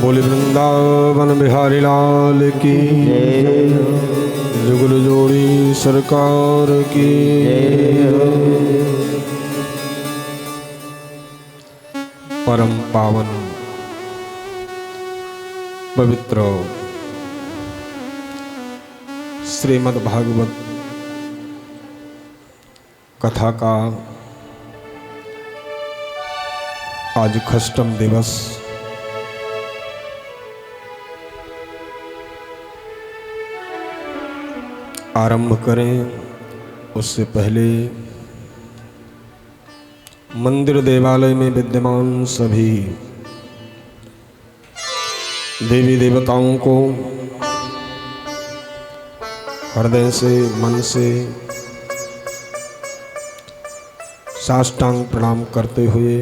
बोले वृंदावन बिहारी लाल की जुगल जोड़ी सरकार की। परम पावन पवित्र श्रीमद् भागवत कथा का आज खष्टम दिवस आरंभ करें उससे पहले मंदिर देवालय में विद्यमान सभी देवी देवताओं को हृदय से मन से साष्टांग प्रणाम करते हुए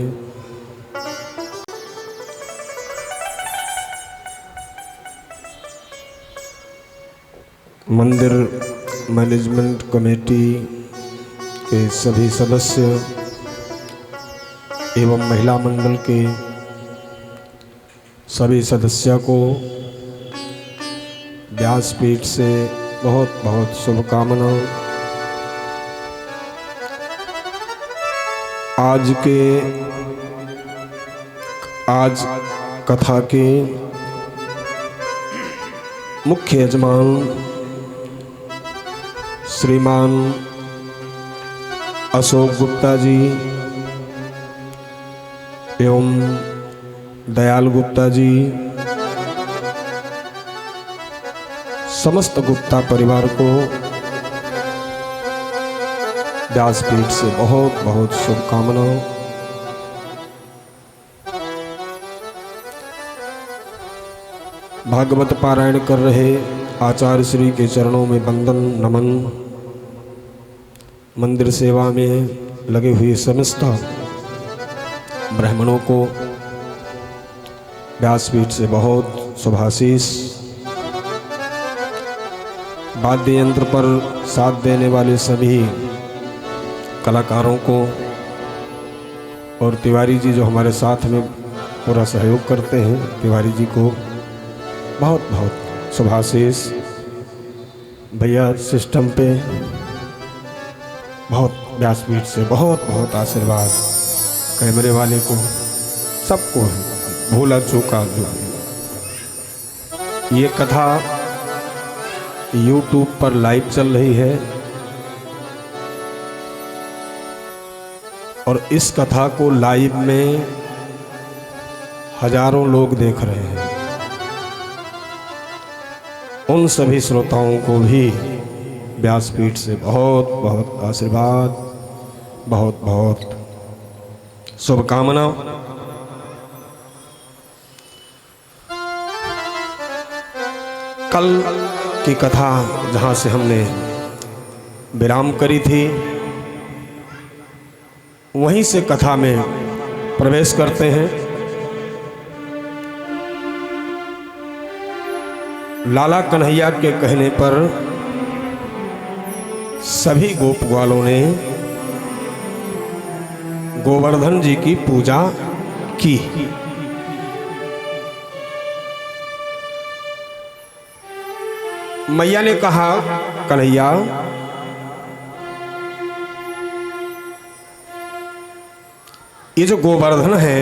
मंदिर मैनेजमेंट कमेटी के सभी सदस्य एवं महिला मंडल के सभी सदस्यों को व्यासपीठ से बहुत बहुत शुभकामनाएं। आज कथा के मुख्य यजमान श्रीमान अशोक गुप्ता जी एवं दयाल गुप्ता जी, समस्त गुप्ता परिवार को व्यासपीठ से बहुत बहुत शुभकामनाएं। भागवत पारायण कर रहे आचार्य श्री के चरणों में वंदन नमन। मंदिर सेवा में लगे हुए समस्त ब्राह्मणों को व्यासपीठ से बहुत शुभाशीष। वाद्य यंत्र पर साथ देने वाले सभी कलाकारों को और तिवारी जी जो हमारे साथ में पूरा सहयोग करते हैं, तिवारी जी को बहुत बहुत शुभाशीष। भैया सिस्टम पे बहुत व्यासपीठ से बहुत बहुत आशीर्वाद। कैमरे वाले को सबको भूला चूका जो ये कथा YouTube पर लाइव चल रही है और इस कथा को लाइव में हजारों लोग देख रहे हैं। उन सभी श्रोताओं को भी व्यासपीठ से बहुत बहुत आशीर्वाद, बहुत बहुत शुभकामना। कल की कथा जहाँ से हमने विराम करी थी वहीं से कथा में प्रवेश करते हैं। लाला कन्हैया के कहने पर सभी गोप ग्वालों ने गोवर्धन जी की पूजा की। मैया ने कहा, कन्हैया ये जो गोवर्धन है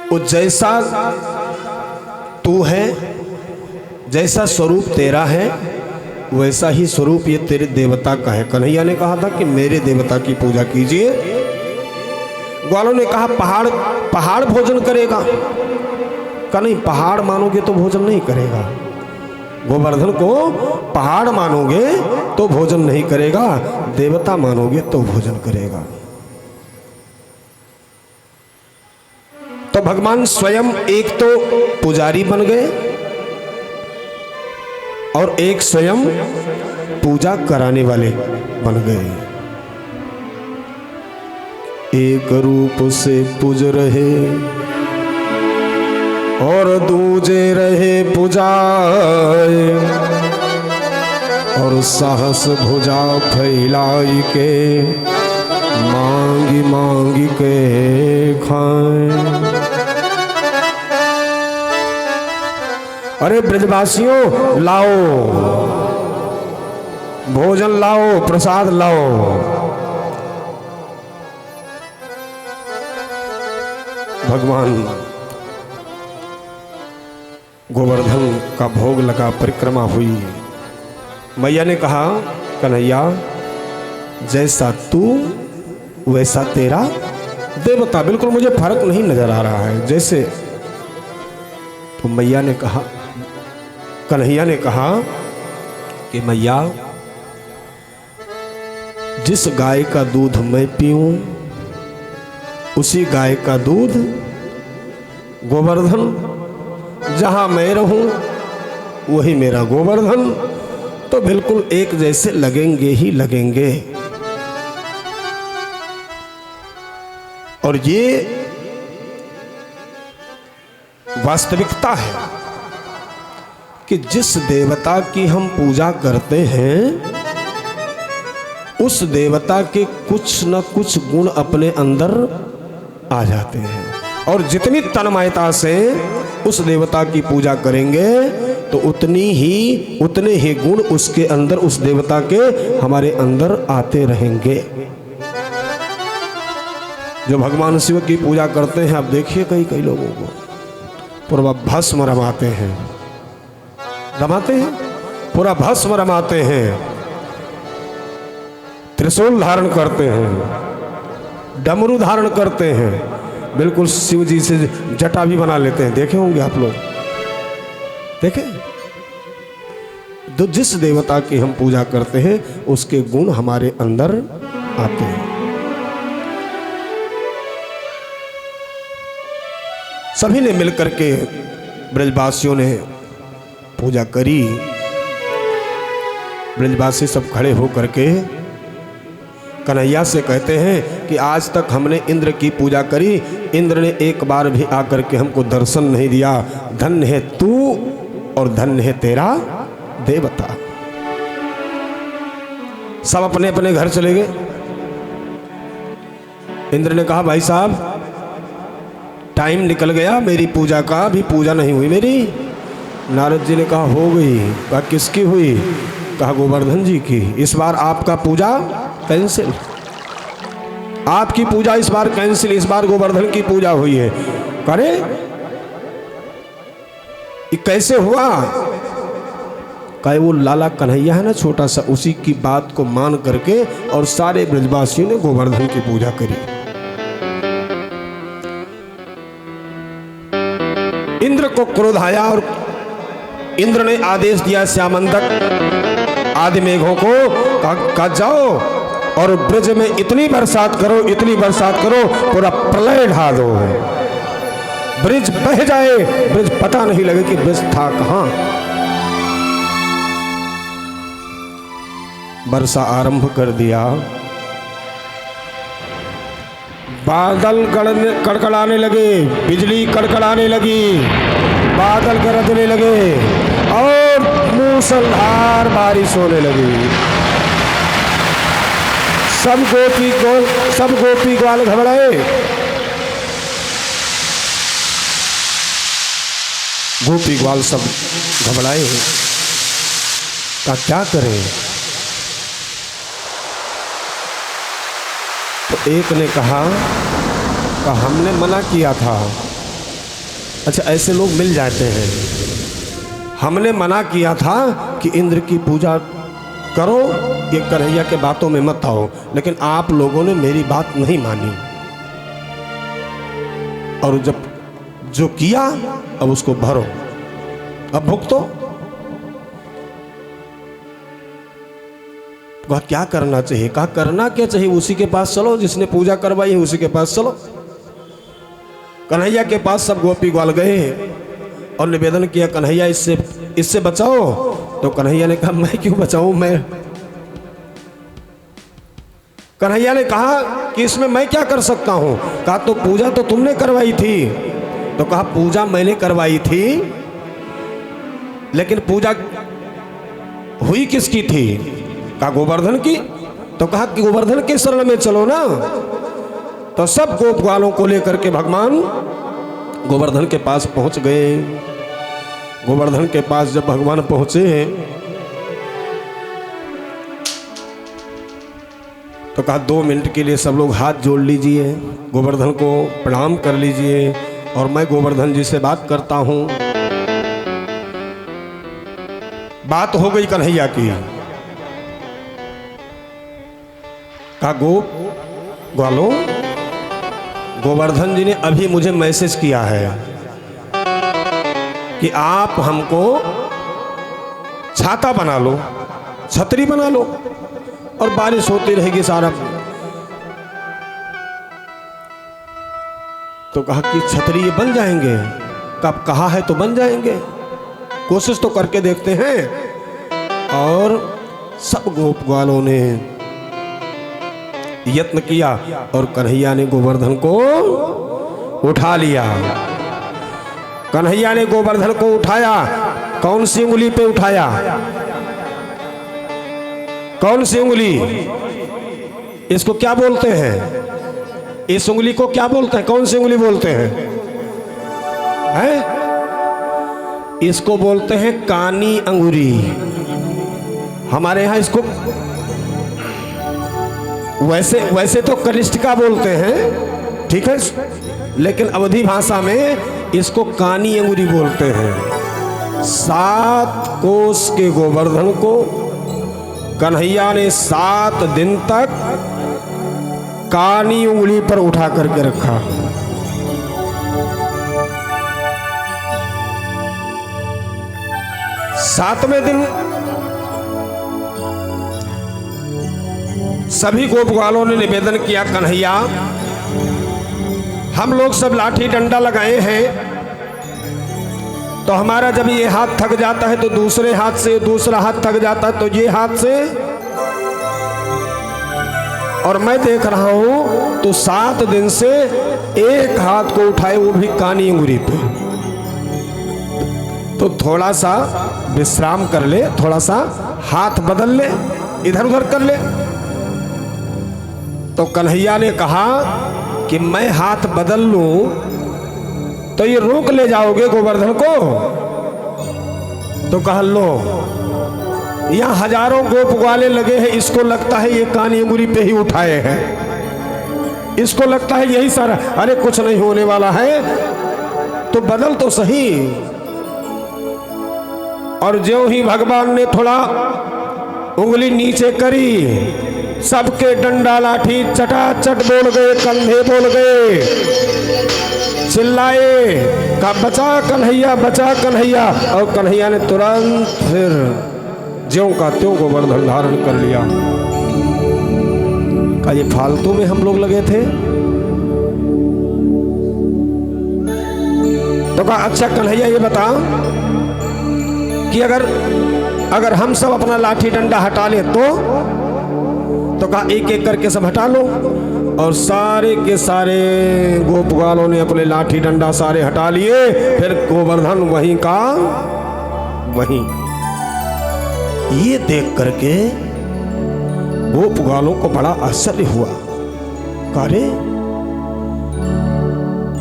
वो जैसा तू है, जैसा स्वरूप तेरा है वैसा ही स्वरूप ये तेरे देवता का है। कन्हैया ने कहा था कि मेरे देवता की पूजा कीजिए। ग्वालों ने कहा पहाड़ भोजन करेगा। कहा नहीं, पहाड़ मानोगे तो भोजन नहीं करेगा। गोवर्धन को पहाड़ मानोगे तो भोजन नहीं करेगा, देवता मानोगे तो भोजन करेगा। तो भगवान स्वयं एक तो पुजारी बन गए और एक स्वयं पूजा कराने वाले बन गए। एक रूप से पूज रहे और दूजे रहे पुजाए, और साहस भुजा फैलाई के मांगी मांगी के खाएं। अरे ब्रजवासियों लाओ, भोजन लाओ, प्रसाद लाओ। भगवान गोवर्धन का भोग लगा, परिक्रमा हुई। मैया ने कहा कन्हैया जैसा तू वैसा तेरा देवता, बिल्कुल मुझे फर्क नहीं नजर आ रहा है जैसे। तो मैया ने कहा, कन्हैया ने कहा कि मैया जिस गाय का दूध मैं पीऊं उसी गाय का दूध गोवर्धन, जहां मैं रहूं वही मेरा गोवर्धन, तो बिल्कुल एक जैसे लगेंगे ही लगेंगे। और ये वास्तविकता है कि जिस देवता की हम पूजा करते हैं उस देवता के कुछ न कुछ गुण अपने अंदर आ जाते हैं, और जितनी तन्मयता से उस देवता की पूजा करेंगे तो उतने ही गुण उसके अंदर, उस देवता के हमारे अंदर आते रहेंगे। जो भगवान शिव की पूजा करते हैं, आप देखिए कई लोगों को पूरा भस्म रमाते हैं, पूरा भस्म रमाते हैं, त्रिशूल धारण करते हैं, डमरू धारण करते हैं, बिल्कुल शिव जी से जटा भी बना लेते हैं। देखे होंगे आप लोग, देखे? तो जिस देवता की हम पूजा करते हैं उसके गुण हमारे अंदर आते हैं। सभी ने मिलकर के, ब्रजवासियों ने पूजा करी। ब्रजवासी सब खड़े होकर के कन्हैया से कहते हैं कि आज तक हमने इंद्र की पूजा करी, इंद्र ने एक बार भी आकर के हमको दर्शन नहीं दिया। धन्य है तू और धन्य है तेरा देवता। सब अपने अपने घर चले गए। इंद्र ने कहा भाई साहब टाइम निकल गया, मेरी पूजा का भी पूजा नहीं हुई मेरी। नारद जी ने कहा हो गई। कहा किसकी हुई? कहा गोवर्धन जी की। इस बार आपका पूजा कैंसिल, आपकी पूजा इस बार कैंसिल, इस बार गोवर्धन की पूजा हुई है। करे ये कैसे हुआ? कहे वो लाला कन्हैया है ना छोटा सा, उसी की बात को मान करके और सारे ब्रजवासियों ने गोवर्धन की पूजा करी। इंद्र को क्रोध आया और इंद्र ने आदेश दिया श्यामंतक आदि मेघों को, कहा जाओ और ब्रज में इतनी बरसात करो, इतनी बरसात करो, पूरा प्रलय ढा दो, ब्रज बह जाए, ब्रज पता नहीं लगे कि ब्रज था कहां। वर्षा आरंभ कर दिया, बादल कड़कड़ाने लगे, बिजली कड़कड़ाने लगी, बादल गरजने लगे और मूसलाधार बारिश होने लगी। सब गोपी ग्वाल घबराए। गोपी ग्वाल सब घबराए, का क्या करें? तो एक ने कहा हमने मना किया था। अच्छा ऐसे लोग मिल जाते हैं। हमने मना किया था कि इंद्र की पूजा करो, ये कन्हैया के बातों में मत आओ, लेकिन आप लोगों ने मेरी बात नहीं मानी और जब जो किया अब उसको भरो, अब भुगतो। कहा क्या करना चाहिए? कहा करना क्या चाहिए, उसी के पास चलो, जिसने पूजा करवाई है उसी के पास चलो। कन्हैया के पास सब गोपी ग्वाल गए और निवेदन किया कन्हैया इससे बचाओ। तो कन्हैया ने कहा मैं क्यों बचाऊं? मैं कन्हैया ने कहा कि इसमें मैं क्या कर सकता हूं? कहा तो पूजा तो तुमने करवाई थी। तो कहा पूजा मैंने करवाई थी, लेकिन पूजा हुई किसकी थी? कहा गोवर्धन की। तो कहा कि गोवर्धन के शरण में चलो ना। तो सब गोप ग्वालों को लेकर के भगवान गोवर्धन के पास पहुंच गए। गोवर्धन के पास जब भगवान पहुंचे तो कहा 2 मिनट के लिए सब लोग हाथ जोड़ लीजिए, गोवर्धन को प्रणाम कर लीजिए और मैं गोवर्धन जी से बात करता हूं। बात हो गई कन्हैया की। कहा ग्वालो, गोवर्धन जी ने अभी मुझे मैसेज किया है कि आप हमको छाता बना लो, छतरी बना लो और बारिश होती रहेगी सारा। तो कहा कि छतरी ये बन जाएंगे? कब कहा है तो बन जाएंगे, कोशिश तो करके देखते हैं। और सब गोप ग्वालों ने यत्न किया और कन्हैया ने गोवर्धन को उठा लिया। कन्हैया ने गोवर्धन को उठाया। कौन सी उंगली पे उठाया? कौन सी उंगली? इसको क्या बोलते हैं? इस उंगली को क्या बोलते हैं? कौन सी उंगली बोलते हैं? इसको बोलते हैं कानी अंगुरी। हमारे यहां इसको वैसे तो कनिष्ठिका बोलते हैं, ठीक है, लेकिन अवधी भाषा में इसको कानी अंगुरी बोलते हैं। 7 कोस के गोवर्धन को कन्हैया ने 7 दिन तक कानी उंगली पर उठा करके रखा। सातवें दिन सभी गोप ग्वालों ने निवेदन किया, कन्हैया हम लोग सब लाठी डंडा लगाए हैं, तो हमारा जब ये हाथ थक जाता है तो दूसरे हाथ से, दूसरा हाथ थक जाता है तो ये हाथ से, और मैं देख रहा हूं तो 7 दिन से एक हाथ को उठाए, वो भी कानी अंगुरी पे। तो थोड़ा सा विश्राम कर ले, थोड़ा सा हाथ बदल ले, इधर उधर कर ले। तो कन्हैया ने कहा कि मैं हाथ बदल लूं तो ये रोक ले जाओगे गोवर्धन को? तो कहा लो, यहां हजारों गोप ग्वाले लगे हैं, इसको लगता है ये कानी अंगुरी पे ही उठाए हैं, इसको लगता है यही सारा। अरे कुछ नहीं होने वाला है, तो बदल तो सही। और ज्यों ही भगवान ने थोड़ा उंगली नीचे करी, सबके डंडा लाठी चटाचट बोल गए, कंधे बोल गए, चिल्लाए का बचा कन्हैया, बचा कन्हैया। और कन्हैया ने तुरंत फिर ज्यों का त्यों गोवर्धन धारण कर लिया। का ये फालतू में हम लोग लगे थे? तो कहा अच्छा कन्हैया ये बता कि अगर हम सब अपना लाठी डंडा हटा ले तो कहा एक एक करके सब हटा लो। और सारे के सारे गोप ग्वालों ने अपने लाठी डंडा सारे हटा लिए। फिर गोवर्धन वहीं का वहीं। ये देख करके गोप ग्वालों को बड़ा आश्चर्य हुआ। अरे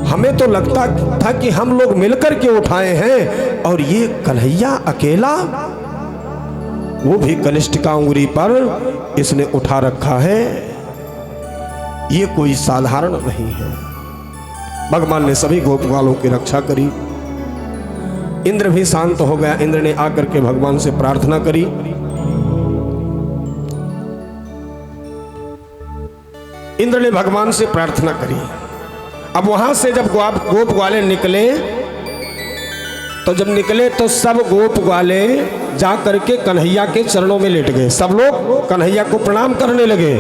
हमें तो लगता था कि हम लोग मिलकर के उठाए हैं, और ये कन्हैया अकेला, वो भी कनिष्ठिका अंगुरी पर इसने उठा रखा है। ये कोई साधारण नहीं है। भगवान ने सभी गोप ग्वालों की रक्षा करी। इंद्र भी शांत हो गया। इंद्र ने आकर के भगवान से प्रार्थना करी। इंद्र ने भगवान से प्रार्थना करी। अब वहां से जब गोप ग्वाले निकले, तो जब निकले तो सब गोप ग्वाले जा करके कन्हैया के चरणों में लेट गए। सब लोग कन्हैया को प्रणाम करने लगे।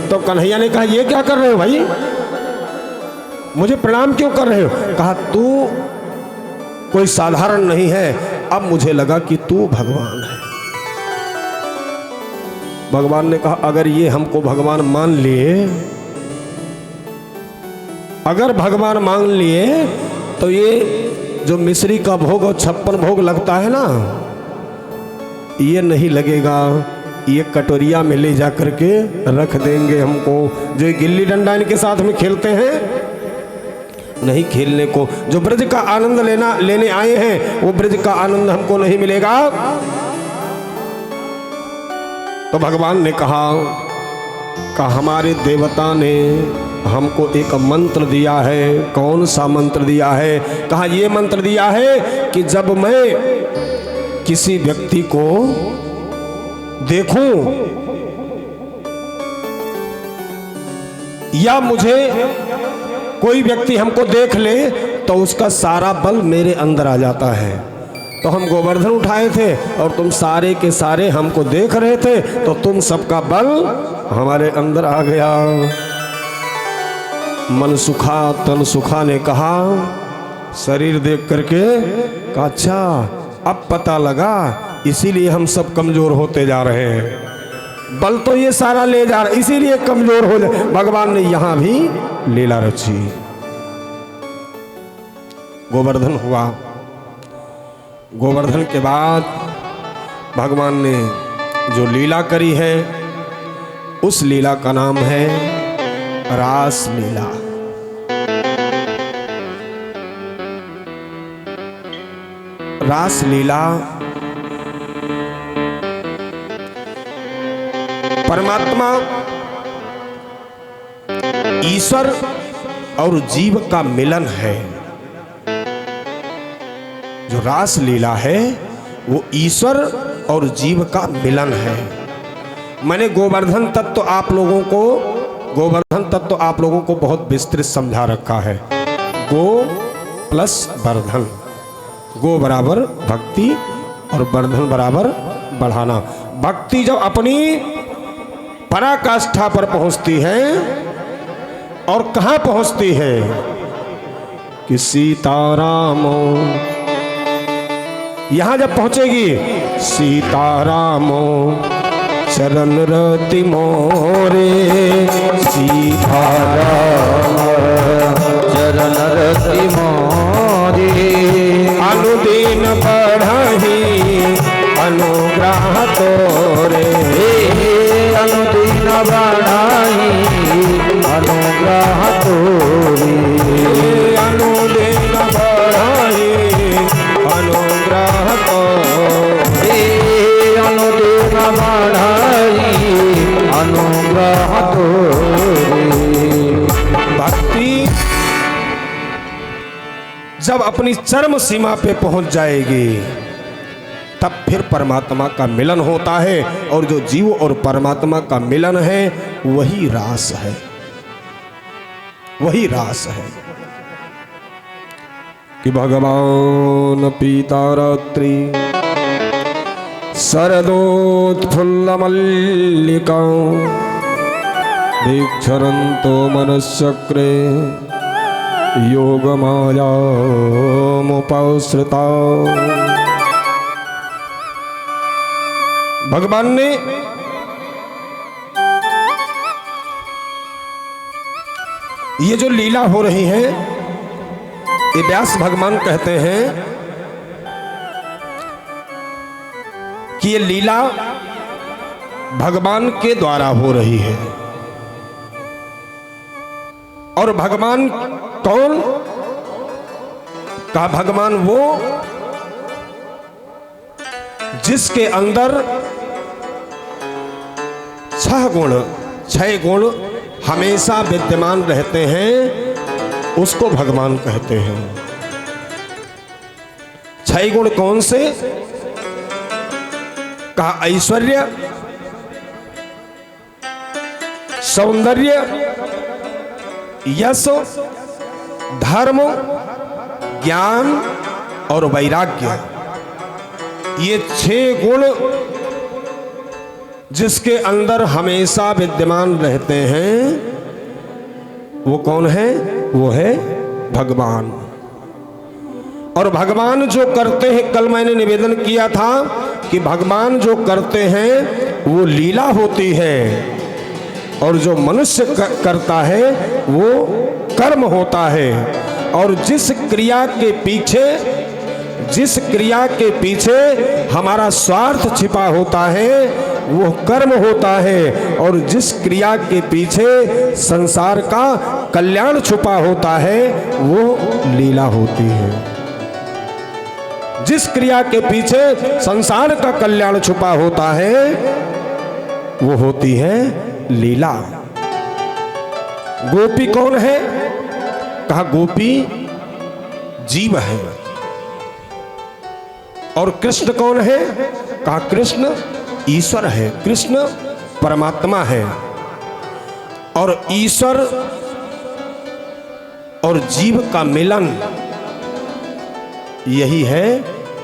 तो कन्हैया ने कहा ये क्या कर रहे हो भाई, मुझे प्रणाम क्यों कर रहे हो? कहा तू कोई साधारण नहीं है, अब मुझे लगा कि तू भगवान है। भगवान ने कहा अगर ये हमको भगवान मान लिए, अगर भगवान मान लिए, तो ये जो मिश्री का भोग और 56 भोग लगता है ना, ये नहीं लगेगा। ये कटोरिया में ले जा करके रख देंगे हमको। जो गिल्ली डंडा इनके साथ में खेलते हैं, नहीं खेलने को। जो ब्रज का आनंद लेने आए हैं, वो ब्रज का आनंद हमको नहीं मिलेगा। तो भगवान ने कहा हमारे देवता ने हमको एक मंत्र दिया है। कौन सा मंत्र दिया है? कहा ये मंत्र दिया है कि जब मैं किसी व्यक्ति को देखूं या मुझे कोई व्यक्ति हमको देख ले तो उसका सारा बल मेरे अंदर आ जाता है। तो हम गोवर्धन उठाए थे और तुम सारे के सारे हमको देख रहे थे, तो तुम सबका बल हमारे अंदर आ गया। मन सुखा तन सुखा ने कहा, शरीर देख करके कहा अच्छा अब पता लगा, इसीलिए हम सब कमजोर होते जा रहे हैं। बल तो ये सारा ले जा रहा, इसीलिए कमजोर हो जाए। भगवान ने यहां भी लीला रची। गोवर्धन हुआ। गोवर्धन के बाद भगवान ने जो लीला करी है, उस लीला का नाम है रास लीला। रास लीला परमात्मा ईश्वर और जीव का मिलन है। जो रास लीला है वो ईश्वर और जीव का मिलन है। मैंने गोवर्धन तत्व आप लोगों को बहुत विस्तृत समझा रखा है। गो प्लस वर्धन, गो बराबर भक्ति और वर्धन बराबर बढ़ाना। भक्ति जब अपनी पराकाष्ठा पर पहुंचती है, और कहां पहुंचती है कि सीताराम, यहां जब पहुंचेगी सीताराम चरण रति मोरे, सीताराम चरण रति मोरे, अनुदिन बढ़हि अनुग्रह तोरे, अनुदिन बढ़हि अनुग्रह तोरे, अनुदिन बढ़हि अनुग्रह तोरे, अनुदिन बढ़हि अनुग्रह तोरे। भक्ति जब अपनी चरम सीमा पे पहुंच जाएगी, तब फिर परमात्मा का मिलन होता है। और जो जीव और परमात्मा का मिलन है वही रास है, वही रास है। कि भगवान पीता रात्रि शरदोत्फुल्ल मल्लिका, दीक्षरन्तो मनश्चक्रे योगमाया मुपसृता। भगवान ने ये जो लीला हो रही है, ये व्यास भगवान कहते हैं कि ये लीला भगवान के द्वारा हो रही है। और भगवान कौन? कहा भगवान वो जिसके अंदर छह गुण हमेशा विद्यमान रहते हैं, उसको भगवान कहते हैं। छह गुण कौन से? कहा ऐश्वर्य, सौंदर्य, यश, धर्म, ज्ञान और वैराग्य। ये छह गुण जिसके अंदर हमेशा विद्यमान रहते हैं, वो कौन है? वो है भगवान। और भगवान जो करते हैं, कल मैंने निवेदन किया था कि भगवान जो करते हैं वो लीला होती है, और जो मनुष्य करता है वो कर्म होता है। और जिस क्रिया के पीछे हमारा स्वार्थ छिपा होता है, वो कर्म होता है, और जिस क्रिया के पीछे संसार का कल्याण छुपा होता है वो लीला होती है। जिस क्रिया के पीछे संसार का कल्याण छुपा होता है वो होती है लीला। गोपी कौन है? कहा गोपी जीव है। और कृष्ण कौन है? कहा कृष्ण ईश्वर है, कृष्ण परमात्मा है। और ईश्वर और जीव का मिलन यही है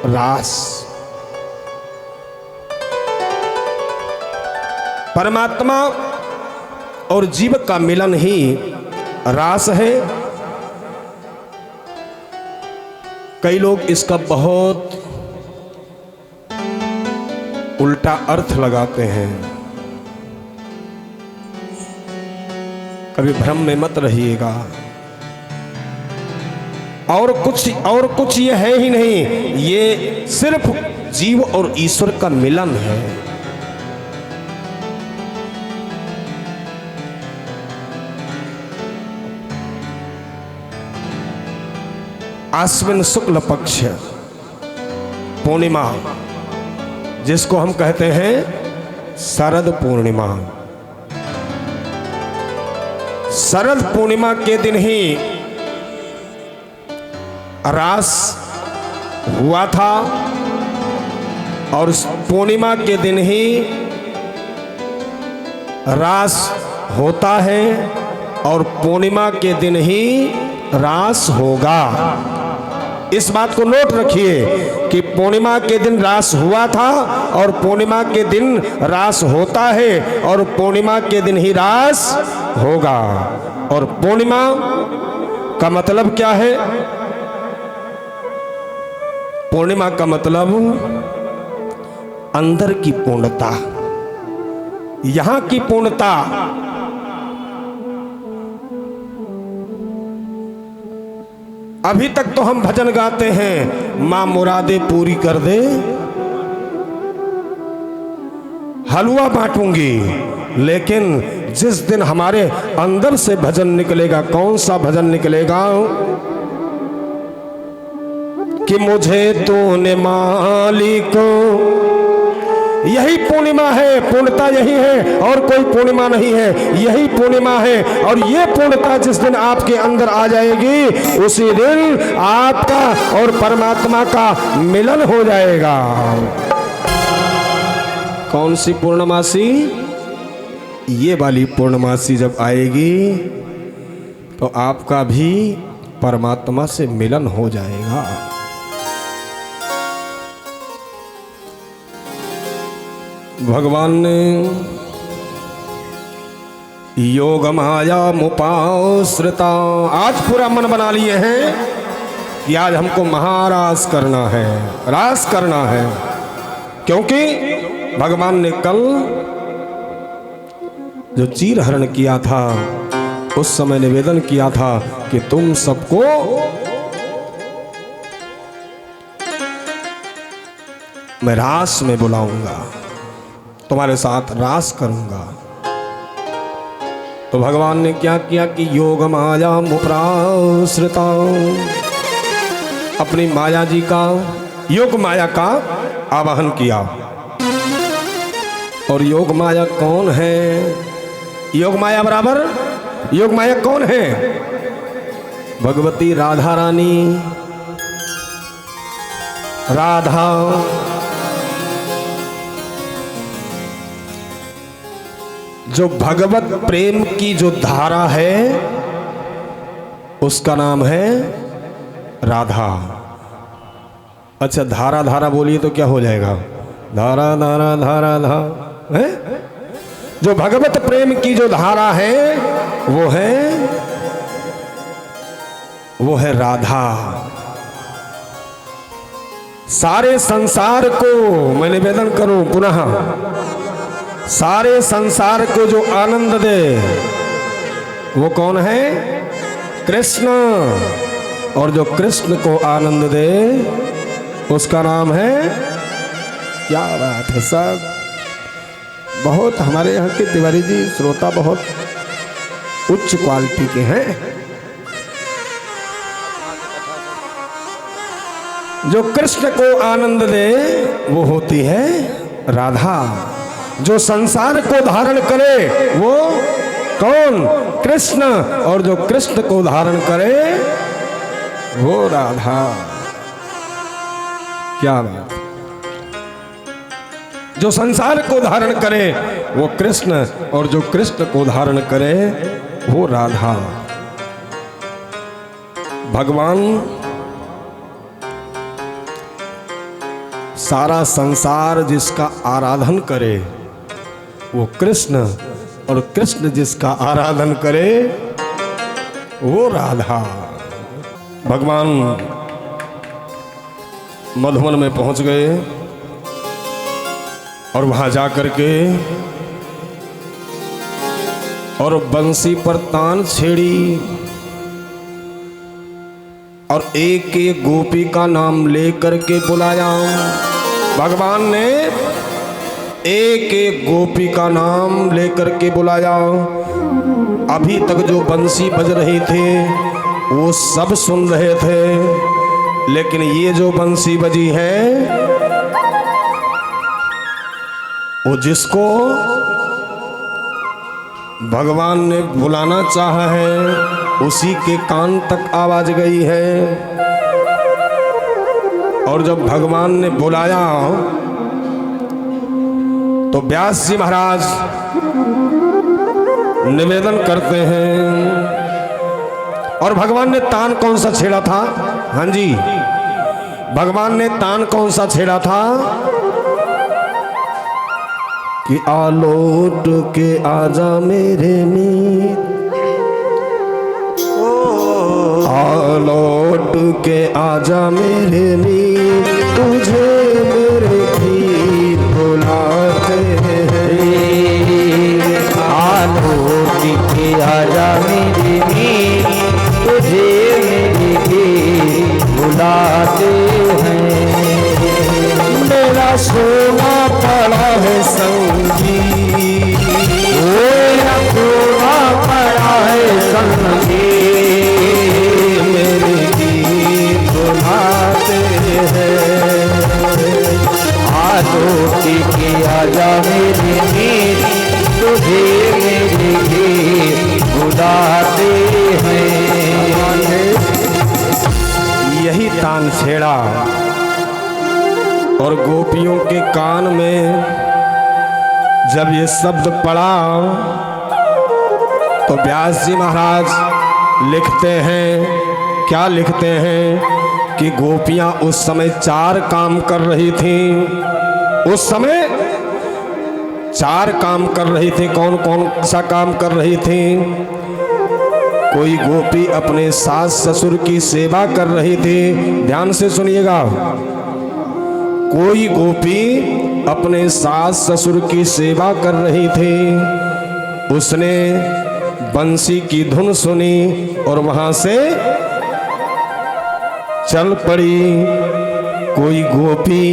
रास। परमात्मा और जीव का मिलन ही रास है। कई लोग इसका बहुत उल्टा अर्थ लगाते हैं। कभी भ्रम में मत रहिएगा। और कुछ ये है ही नहीं, ये सिर्फ जीव और ईश्वर का मिलन है। आश्विन शुक्ल पक्ष पूर्णिमा, जिसको हम कहते हैं शरद पूर्णिमा। शरद पूर्णिमा के दिन ही रास हुआ था, और पूर्णिमा के दिन ही रास होता है, और पूर्णिमा के दिन ही रास होगा। इस बात को नोट रखिए कि पूर्णिमा के दिन रास हुआ था, और पूर्णिमा के दिन रास होता है, और पूर्णिमा के दिन ही रास होगा। और पूर्णिमा का मतलब क्या है? पूर्णिमा का मतलब अंदर की पूर्णता, यहां की पूर्णता। अभी तक तो हम भजन गाते हैं, मां मुरादे पूरी कर दे, हलवा बांटूंगी। लेकिन जिस दिन हमारे अंदर से भजन निकलेगा, कौन सा भजन निकलेगा? कि मुझे तूने मालिक, यही पूर्णिमा है। पूर्णता यही है, और कोई पूर्णिमा नहीं है, यही पूर्णिमा है। और ये पूर्णता जिस दिन आपके अंदर आ जाएगी, उसी दिन आपका और परमात्मा का मिलन हो जाएगा। कौन सी पूर्णमासी? ये वाली पूर्णमासी जब आएगी तो आपका भी परमात्मा से मिलन हो जाएगा। भगवान ने योग माया मुपाश्रिता, आज पूरा मन बना लिए हैं कि आज हमको महारास करना है, रास करना है। क्योंकि भगवान ने कल जो चीर हरण किया था, उस समय निवेदन किया था कि तुम सबको मैं रास में बुलाऊंगा, तुम्हारे साथ रास करूंगा। तो भगवान ने क्या किया कि योग माया मुप्राश्रिता, अपनी माया जी का, योग माया का आवाहन किया। और योग माया कौन है? योग माया बराबर योग माया कौन है? भगवती राधा रानी। राधा जो भगवत प्रेम की जो धारा है, उसका नाम है राधा। अच्छा, धारा धारा बोलिए तो क्या हो जाएगा? धारा धारा धारा धारा है? जो भगवत प्रेम की जो धारा है वो है राधा। सारे संसार को मैं निवेदन करूं पुनः, सारे संसार को जो आनंद दे वो कौन है? कृष्ण। और जो कृष्ण को आनंद दे उसका नाम है, क्या बात है सब, बहुत हमारे यहाँ के तिवारी जी श्रोता बहुत उच्च क्वालिटी के हैं। जो कृष्ण को आनंद दे वो होती है राधा। जो संसार को धारण करे वो कौन? कृष्ण। और जो कृष्ण को धारण करे वो राधा। क्या बात। जो संसार को धारण करे वो कृष्ण और जो कृष्ण को धारण करे वो राधा। भगवान सारा संसार जिसका आराधन करे वो कृष्ण और कृष्ण जिसका आराधन करे वो राधा। भगवान मधुवन में पहुंच गए और वहां जाकर के और बंसी पर तान छेड़ी और एक एक गोपी का नाम लेकर के बुलाया। भगवान ने एक एक गोपी का नाम लेकर के बुलाया। अभी तक जो बंसी बज रही थी वो सब सुन रहे थे, लेकिन ये जो बंसी बजी है वो जिसको भगवान ने बुलाना चाहा है उसी के कान तक आवाज गई है। और जब भगवान ने बुलाया तो व्यास जी महाराज निवेदन करते हैं। और भगवान ने तान कौन सा छेड़ा था? हाँ जी, भगवान ने तान कौन सा छेड़ा था कि आलोट के आजा मेरे मीत, आलोट के आजा मेरे मीत, तुझे मेरे गीत बुलाते हैं। आलोट के आजा मेरे मीत, तुझे मेरे गीत बुलाते हैं। मेरा सोना पड़ा है संगीत, मेरा सोना पड़ा है संगीत, मेरे गीत बुलाते हैं। आलोट के आजा मेरे मीत, तुझे मेरे गीत बुलाते हैं। यही तान छेड़ा और गोपियों के कान में जब ये शब्द पड़ा तो व्यास जी महाराज लिखते हैं, क्या लिखते हैं कि गोपियां उस समय 4 काम कर रही थी। उस समय 4 काम कर रही थी। कौन कौन सा काम कर रही थी? कोई गोपी अपने सास ससुर की सेवा कर रही थी। ध्यान से सुनिएगा। कोई गोपी अपने सास ससुर की सेवा कर रही थी। उसने बंसी की धुन सुनी और वहां से चल पड़ी। कोई गोपी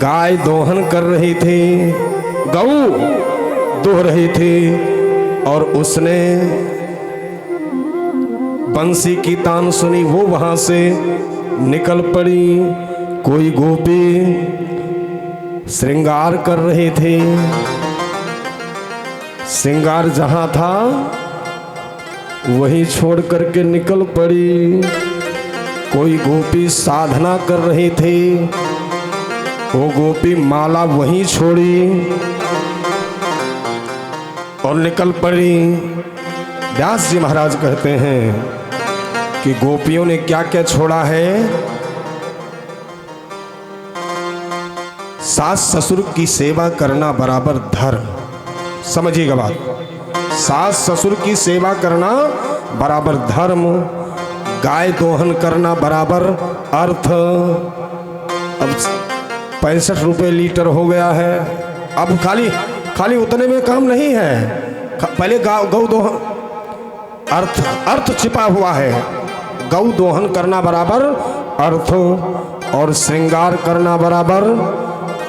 गाय दोहन कर रही थी, गऊ दोह रही थी और उसने बंसी की तान सुनी, वो वहां से निकल पड़ी। कोई गोपी श्रृंगार कर रही थी, श्रृंगार जहां था वहीं छोड़ करके निकल पड़ी। कोई गोपी साधना कर रही थी, वो गोपी माला वहीं छोड़ी और निकल पड़ी। व्यास जी महाराज कहते हैं कि गोपियों ने क्या क्या छोड़ा है? सास ससुर की सेवा करना बराबर धर्म। समझिएगा बात। सास ससुर की सेवा करना बराबर धर्म, गाय दोहन करना बराबर अर्थ। अब 65 रुपये लीटर हो गया है। अब खाली उतने में काम नहीं है। पहले गौ दोहन अर्थ छिपा हुआ है। गौ दोहन करना बराबर अर्थ और श्रृंगार करना बराबर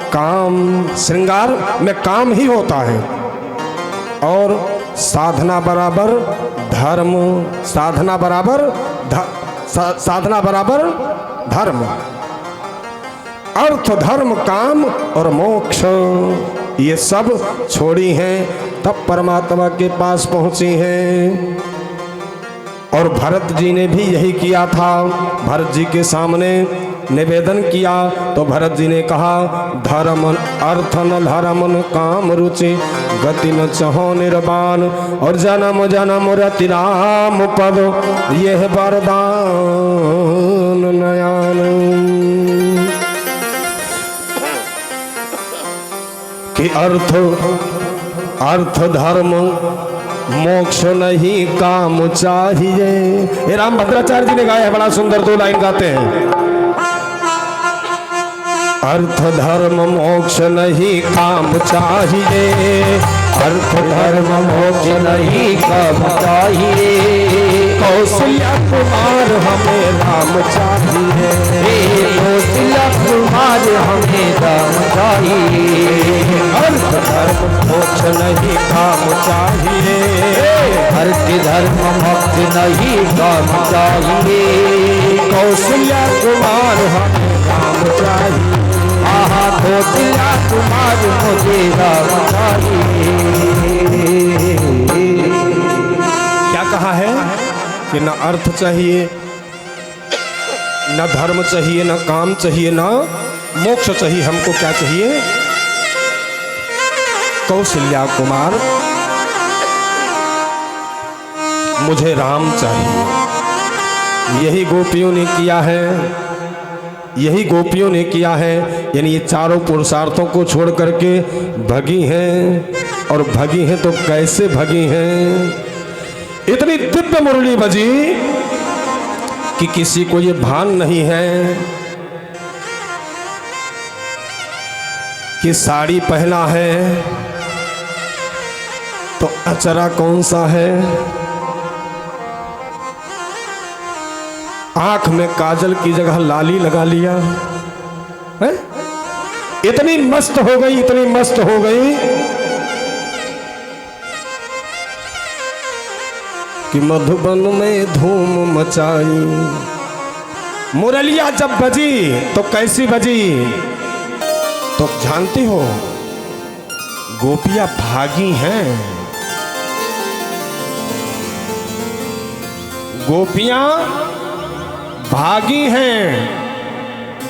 काम, श्रृंगार में काम ही होता है। और साधना बराबर धर्म, साधना बराबर साधना बराबर धर्म, अर्थ धर्म काम और मोक्ष, ये सब छोड़ी हैं तब परमात्मा के पास पहुंची हैं। और भरत जी ने भी यही किया था। भरत जी के सामने निवेदन किया तो भरत जी ने कहा, धर्म अर्थ न धर्म न काम रुचि, गति न चहो निर्वाण, और जन्म जन्म रति राम पद, यह वरदान नयान। कि अर्थ धर्म मोक्ष नहीं काम चाहिए। ये राम भद्राचार्य जी ने गाया है, बड़ा सुंदर 2 लाइन गाते हैं। अर्थ धर्म मोक्ष नहीं काम चाहिए, अर्थ धर्म मोक्ष नहीं काम चाहिए, कौशल्या कुमार हमें राम चाहिए, कौशल्या कुमार हमें राम चाहिए। अर्थ धर्म मोक्ष नहीं काम चाहिए, अर्थ धर्म मोक्ष नहीं काम चाहिए, कौशल्या कुमार हमें राम चाहिए। आहा कौशल्या कुमार मुझे राम चाहिए। क्या कहा है कि न अर्थ चाहिए, न धर्म चाहिए, न काम चाहिए, न मोक्ष चाहिए, हमको क्या चाहिए? कौशल्या कुमार मुझे राम चाहिए। यही गोपियों ने किया है, यही गोपियों ने किया है। यानी ये चारों पुरुषार्थों को छोड़ करके भगी हैं, और भगी हैं तो कैसे भगी हैं? इतनी दिव्य मुरली बजी कि किसी को ये भान नहीं है कि साड़ी पहना है तो अचरा कौन सा है, आंख में काजल की जगह लाली लगा लिया है? इतनी मस्त हो गई, इतनी मस्त हो गई कि मधुबन में धूम मचाई। मुरलिया जब बजी तो कैसी बजी? तो जानती हो गोपियां भागी हैं, गोपियां भागी हैं।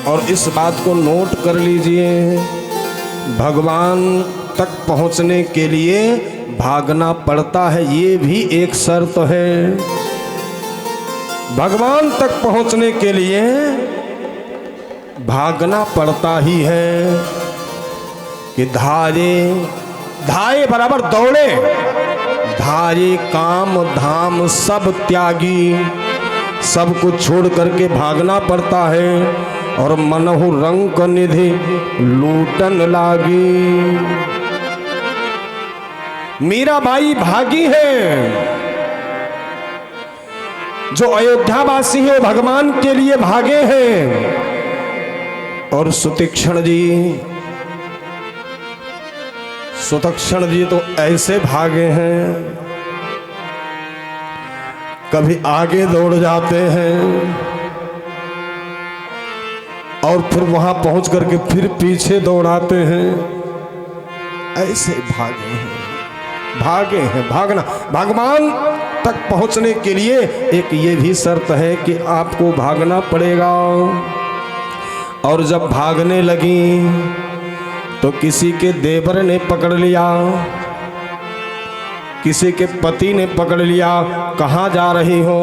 और इस बात को नोट कर लीजिए, भगवान तक पहुंचने के लिए भागना पड़ता है, ये भी एक शर्त है। भगवान तक पहुंचने के लिए भागना पड़ता ही है कि धाये बराबर दौड़े, धाये काम धाम सब त्यागी, सब कुछ छोड़ करके भागना पड़ता है। और मनहु रंग निधि लूटन लागी। मीराबाई भागी है, जो अयोध्यावासी है वो भगवान के लिए भागे हैं। और सुतीक्षण जी तो ऐसे भागे हैं, कभी आगे दौड़ जाते हैं और फिर वहां पहुंच करके फिर पीछे दौड़ाते हैं। ऐसे भागे हैं। भागना, भगवान तक पहुंचने के लिए एक ये भी शर्त है कि आपको भागना पड़ेगा। और जब भागने लगी तो किसी के देवर ने पकड़ लिया, किसी के पति ने पकड़ लिया, कहाँ जा रही हो?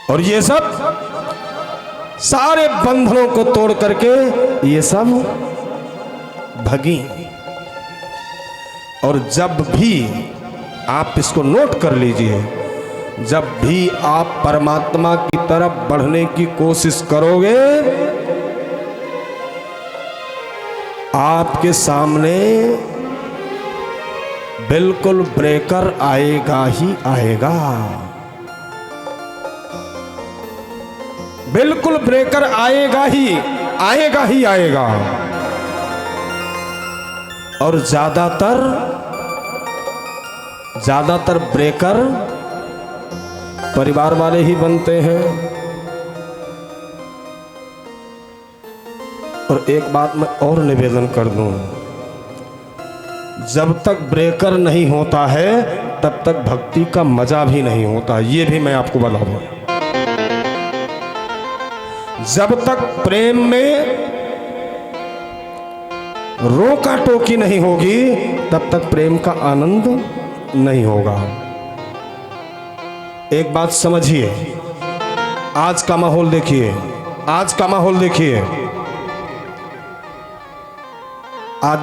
और ये सब सारे बंधनों को तोड़ करके ये सब भगी। और जब भी आप इसको नोट कर लीजिए, जब भी आप परमात्मा की तरफ बढ़ने की कोशिश करोगे, आपके सामने बिल्कुल ब्रेकर आएगा ही आएगा, बिल्कुल ब्रेकर आएगा ही। आएगा ही आएगा। और ज्यादातर ब्रेकर परिवार वाले ही बनते हैं। और एक बात मैं और निवेदन कर दूं, जब तक ब्रेकर नहीं होता है तब तक भक्ति का मजा भी नहीं होता, ये भी मैं आपको बता दूं। जब तक प्रेम में रोका टोकी नहीं होगी तब तक प्रेम का आनंद नहीं होगा। एक बात समझिए, आज का माहौल देखिए, आज का माहौल देखिए। आज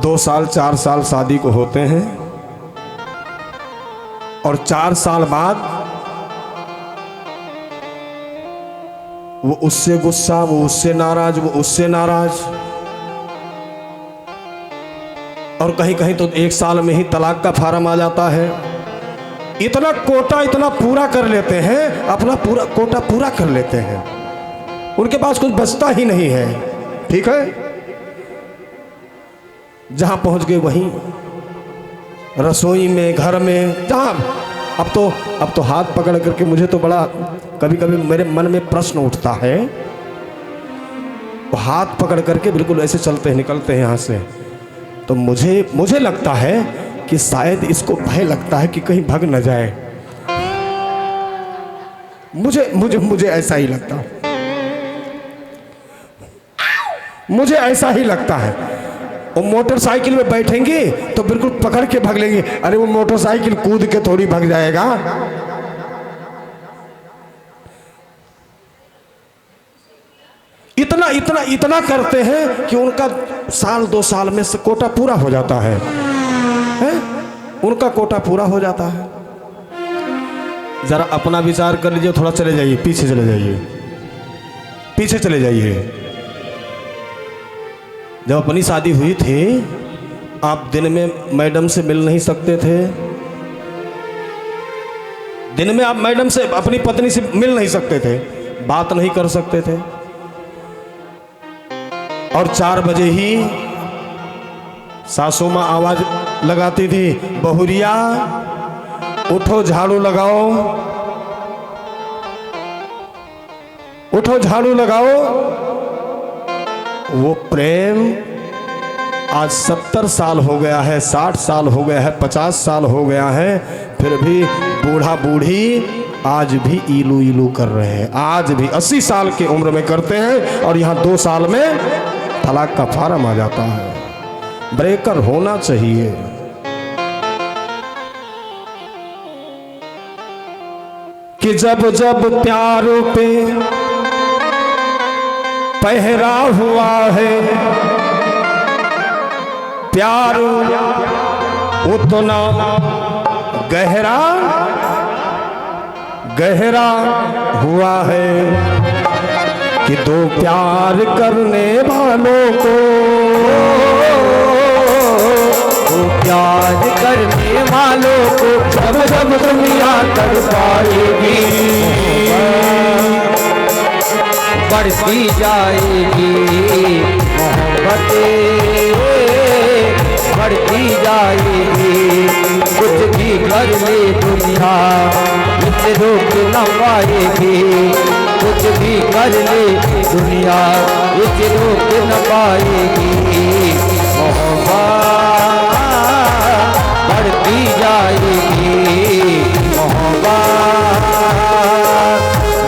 2 साल 4 साल शादी को होते हैं और 4 साल बाद वो उससे गुस्सा, वो उससे नाराज, वो उससे नाराज, और कहीं कहीं तो 1 साल में ही तलाक का फार्म आ जाता है। इतना कोटा इतना पूरा कर लेते हैं, अपना पूरा कोटा पूरा कर लेते हैं, उनके पास कुछ बचता ही नहीं है। ठीक है, जहां पहुंच गए वहीं रसोई में, घर में, जहां अब तो हाथ पकड़ करके मुझे तो बड़ा कभी कभी मेरे मन में प्रश्न उठता है, वो हाथ पकड़ करके बिल्कुल ऐसे चलते हैं, निकलते हैं यहाँ से। तो मुझे लगता है कि शायद इसको भय लगता है कि कहीं भग न जाए। मुझे ऐसा ही लगता है, मुझे ऐसा ही लगता है। वो मोटरसाइकिल में बैठेंगे तो बिल्कुल पकड़ के भाग लेंगे। अरे वो मोटरसाइकिल कूद के थोड़ी भाग जाएगा। इतना करते हैं कि उनका 1-2 साल में से कोटा पूरा हो जाता है, उनका कोटा पूरा हो जाता है। जरा अपना विचार कर लीजिए, थोड़ा चले जाइए, पीछे चले जाइए, पीछे चले जाइए। जब अपनी शादी हुई थी, आप दिन में मैडम से मिल नहीं सकते थे, दिन में आप मैडम से, अपनी पत्नी से मिल नहीं सकते थे, बात नहीं कर सकते थे। और 4 बजे ही सासू माँ आवाज लगाती थी, बहुरिया उठो झाड़ू लगाओ, उठो झाड़ू लगाओ। वो प्रेम आज 70 साल हो गया है, 60 साल हो गया है, 50 साल हो गया है, फिर भी बूढ़ा बूढ़ी आज भी इलू इलू कर रहे हैं, आज भी 80 साल की उम्र में करते हैं। और यहाँ 2 साल में तलाक का फार्म आ जाता है। ब्रेकर होना चाहिए। कि जब जब प्यार पे पहरा हुआ है, प्यार उतना गहरा गहरा हुआ है कि 2 प्यार करने वालों को, 2 प्यार करने वालों को जब जब दुनिया कर पाएगी, बढ़ती जाएगी मोहब्बतें, बढ़ती जाएगी। कुछ भी कर ले दुनिया इसे रोक न पाएगी, कुछ भी कर ले दुनिया इसे रोक न पाएगी। मोहब्बत बढ़ती जाएगी, मोहब्बत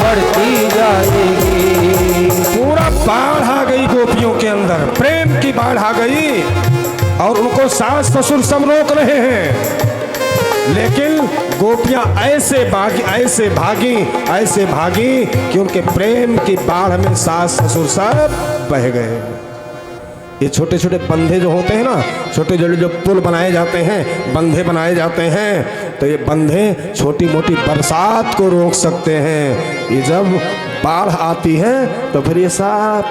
बढ़ती जाएगी। पूरा बाढ़ आ गई गोपियों के अंदर, प्रेम की बाढ़ आ गई और उनको सास ससुर सब रोक रहे हैं। लेकिन गोपियां ऐसे भागी कि उनके प्रेम की बाढ़ में सास ससुर सब बह गए। ये छोटे छोटे बंधे जो होते हैं ना, छोटे छोटे जो पुल बनाए जाते हैं, बंधे बनाए जाते हैं, तो ये बंधे छोटी मोटी बरसात को रोक सकते हैं। ये जब बाढ़ आती है तो फिर ये सब,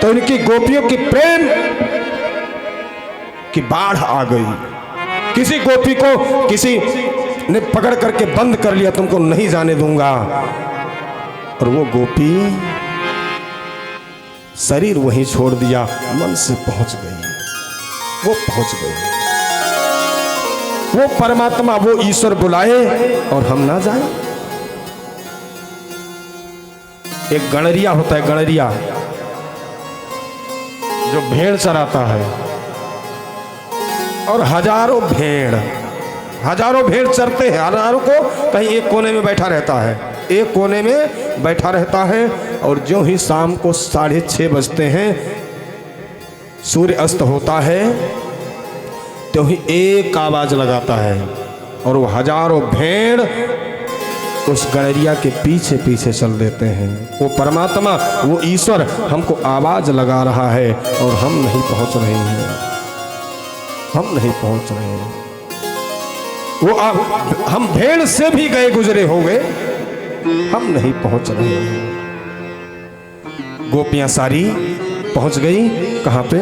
तो इनकी गोपियों की प्रेम की बाढ़ आ गई। किसी गोपी को किसी ने पकड़ करके बंद कर लिया, तुमको नहीं जाने दूंगा। और वो गोपी शरीर वहीं छोड़ दिया, मन से पहुंच गई, वो पहुंच गई। वो परमात्मा, वो ईश्वर बुलाए और हम ना जाए। एक गणरिया होता है, गणरिया जो भेड़ चराता है, और हजारों भेड़ चरते हैं, हजारों को कहीं एक कोने में बैठा रहता है, एक कोने में बैठा रहता है। और जो ही शाम को 6:30 बजते हैं, सूर्य अस्त होता है, तो ही एक आवाज लगाता है और वो हजारों भेड़ उस गणरिया के पीछे पीछे चल देते हैं। वो परमात्मा, वो ईश्वर हमको आवाज लगा रहा है और हम नहीं पहुंच रहे हैं, हम नहीं पहुंच रहे हैं। वो हम भेड़ से भी गए गुजरे होंगे, हम नहीं पहुंच रहे हैं। गोपियां सारी पहुंच गई कहां पे?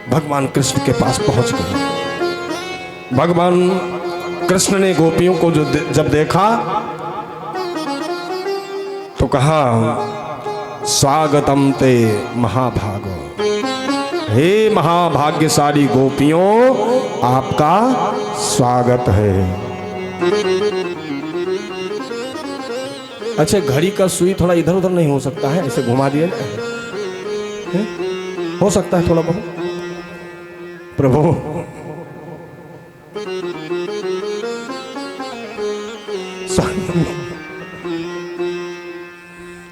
भगवान कृष्ण के पास पहुंच गई। भगवान कृष्ण ने गोपियों को जब देखा तो कहा, स्वागतम ते महाभागो, हे महाभाग्यशाली गोपियों, आपका स्वागत है। अच्छा, घड़ी का सुई थोड़ा इधर उधर नहीं हो सकता है? ऐसे घुमा दिया जाए, हो सकता है थोड़ा बहुत? प्रभु,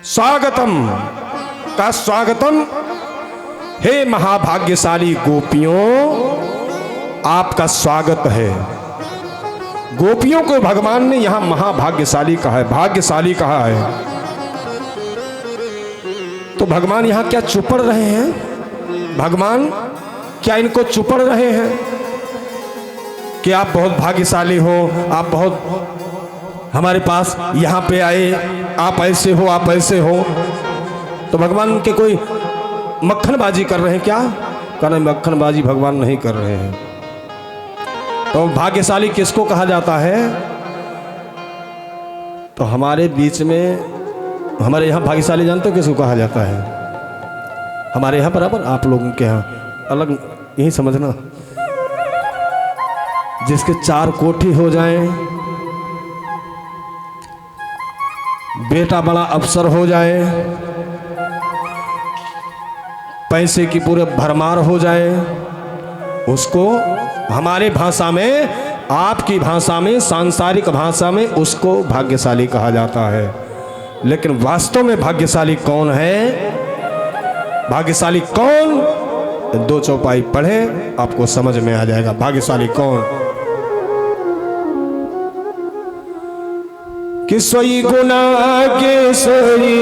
स्वागतम का स्वागतम, हे महाभाग्यशाली गोपियों, आपका स्वागत है। गोपियों को भगवान ने यहां महाभाग्यशाली कहा है, भाग्यशाली कहा है। तो भगवान यहां क्या चुपड़ रहे हैं? भगवान क्या इनको चुपड़ रहे हैं कि आप बहुत भाग्यशाली हो, आप बहुत हमारे पास यहाँ पे आए, आप ऐसे हो, आप ऐसे हो? तो भगवान के कोई मक्खनबाजी कर रहे हैं क्या? कहना मक्खनबाजी भगवान नहीं कर रहे हैं। तो भाग्यशाली किसको कहा जाता है? तो हमारे बीच में, हमारे यहाँ भाग्यशाली जानते हो किसको कहा जाता है? हमारे यहाँ बराबर, आप लोगों के यहाँ अलग, यही समझना। जिसके 4 कोठी हो जाएं, बेटा बड़ा अफसर हो जाए, पैसे की पूरे भरमार हो जाए, उसको हमारे भाषा में, आपकी भाषा में, सांसारिक भाषा में उसको भाग्यशाली कहा जाता है। लेकिन वास्तव में भाग्यशाली कौन है? भाग्यशाली कौन? 2 चौपाई पढ़े आपको समझ में आ जाएगा भाग्यशाली कौन। कि सोई गुना के सोई,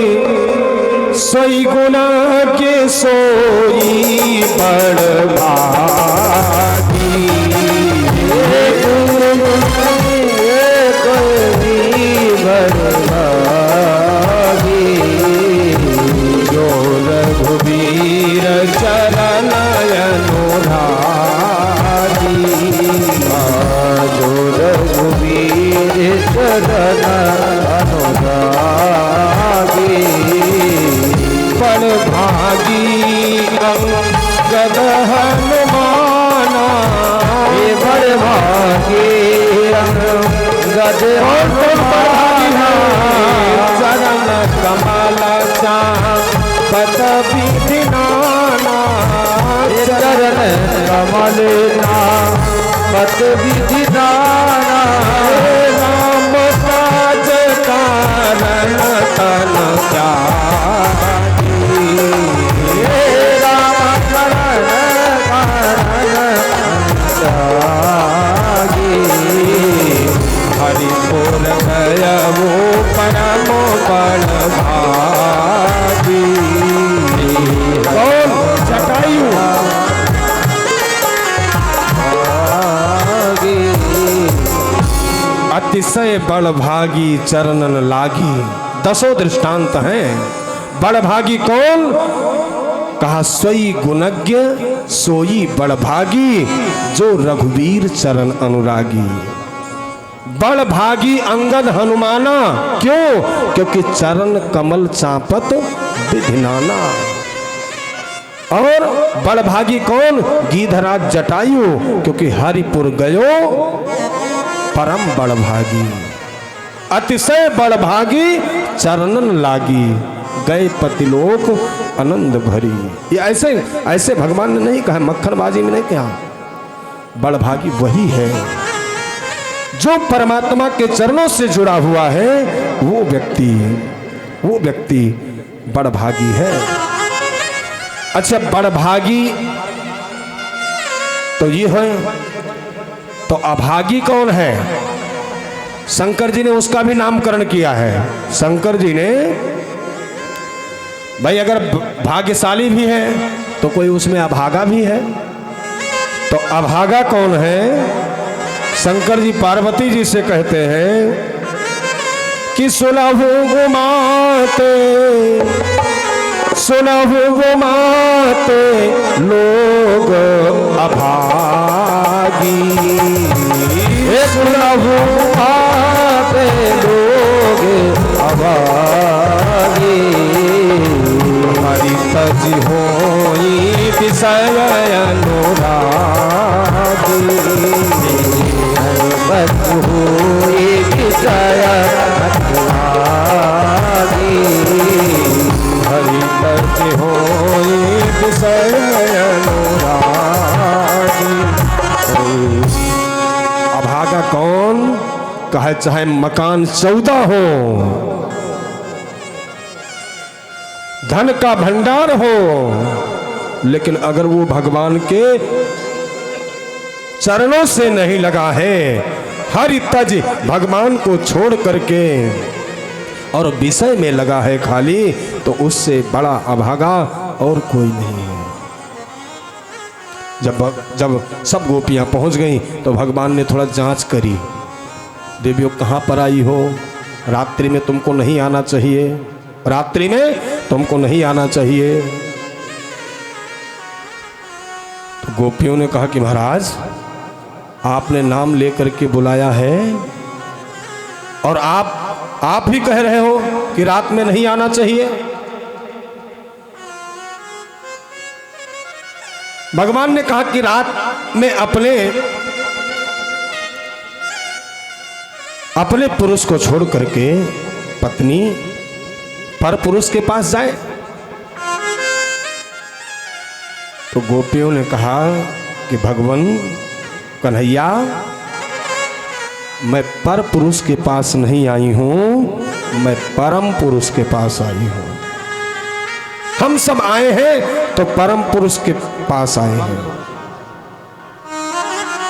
सोई गुना के सोई बड़ भागी, बड़ भागी, जो रघुबीर चरण अनुरागी, जो रघुबीर चरण अनुरागी, बड़ भागी अंगद हनुमाना, ये बड़ भागी अंगद हनुमाना, चरण कमल चापत विधि नाना, चरण कमल चापत विधि नाना, राम काज कारण तन त्यागी, राम त्यागी, हरि बोल गया वो परम बड़ भागी। कौन? जटायु। अतिशय बड़ भागी चरणन लागी। 10 दृष्टांत हैं। बड़ भागी कौन? कहा सोई गुणज्ञ सोई बड़ भागी, जो रघुवीर चरण अनुरागी। बड़ भागी अंगद हनुमाना, क्यों? क्योंकि चरण कमल चापत विधिनाना। और बड़ भागी कौन? गीधराज जटायु, क्योंकि हरिपुर गयो परम बड़ भागी। अतिशय बड़ भागी चरणन लागी, गए पतिलोक आनंद भरी। ये ऐसे ऐसे भगवान ने नहीं कहा, मक्खनबाजी में नहीं कहा। बड़ भागी वही है जो परमात्मा के चरणों से जुड़ा हुआ है, वो व्यक्ति बड़ भागी है। अच्छा, बड़ भागी तो ये है, तो अभागी कौन है? शंकर जी ने उसका भी नामकरण किया है। शंकर जी ने, भाई अगर भाग्यशाली भी है तो कोई उसमें अभागा भी है। तो अभागा कौन है? शंकर जी पार्वती जी से कहते हैं कि सुलभ गुमाते लोग अभागी, सुलभ गुमाते लोग अभागी। हरि तज होई विषय अनुरागी, बस हुई विषय अनुरागी। हरि तज होई विषय अनुरागी। अभागा कौन? कहे चाहे मकान 14 हो, धन का भंडार हो, लेकिन अगर वो भगवान के चरणों से नहीं लगा है, हरि तज भगवान को छोड़ करके और विषय में लगा है खाली, तो उससे बड़ा अभागा और कोई नहीं है। जब सब गोपियां पहुंच गईं तो भगवान ने थोड़ा जांच करी, देवियों कहाँ पर आई हो? रात्रि में तुमको नहीं आना चाहिए, रात्रि में तुमको नहीं आना चाहिए। तो गोपियों ने कहा कि महाराज आपने नाम लेकर के बुलाया है और आप भी कह रहे हो कि रात में नहीं आना चाहिए। भगवान ने कहा कि रात में अपने पुरुष को छोड़ करके पत्नी पर पुरुष के पास जाए। तो गोपियों ने कहा कि भगवान कन्हैया, मैं पर पुरुष के पास नहीं आई हूं, मैं परम पुरुष के पास आई हूं। हम सब आए हैं तो परम पुरुष के पास आए हैं।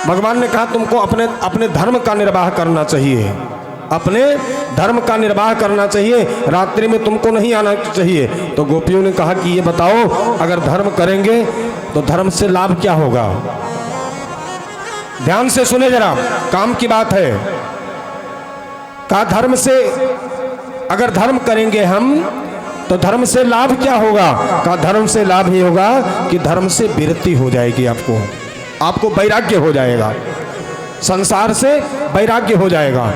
भगवान ने कहा तुमको अपने धर्म का निर्वाह करना चाहिए, अपने धर्म का निर्वाह करना चाहिए, रात्रि में तुमको नहीं आना चाहिए। तो गोपियों ने कहा कि ये बताओ, अगर धर्म करेंगे तो धर्म से लाभ क्या होगा? ध्यान से सुने जरा, काम की बात है। कहा धर्म से, अगर धर्म करेंगे हम तो धर्म से लाभ क्या होगा? कहा धर्म से लाभ ही होगा कि धर्म से विरति हो जाएगी, आपको वैराग्य हो जाएगा, संसार से वैराग्य हो जाएगा।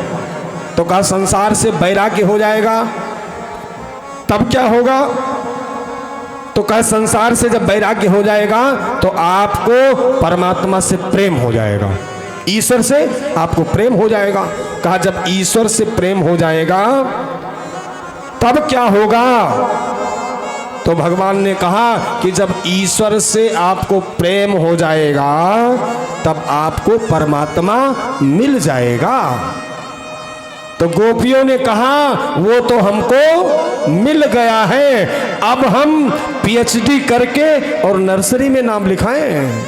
तो कहा संसार से वैराग्य हो जाएगा तब क्या होगा? तो कहा संसार से जब वैराग्य हो जाएगा तो आपको परमात्मा से प्रेम हो जाएगा, ईश्वर से आपको प्रेम हो जाएगा। कहा जब ईश्वर से प्रेम हो जाएगा तब क्या होगा? तो भगवान ने कहा कि जब ईश्वर से आपको प्रेम हो जाएगा तब आपको परमात्मा मिल जाएगा। तो गोपियों ने कहा वो तो हमको मिल गया है, अब हम पीएचडी करके और नर्सरी में नाम लिखाएं।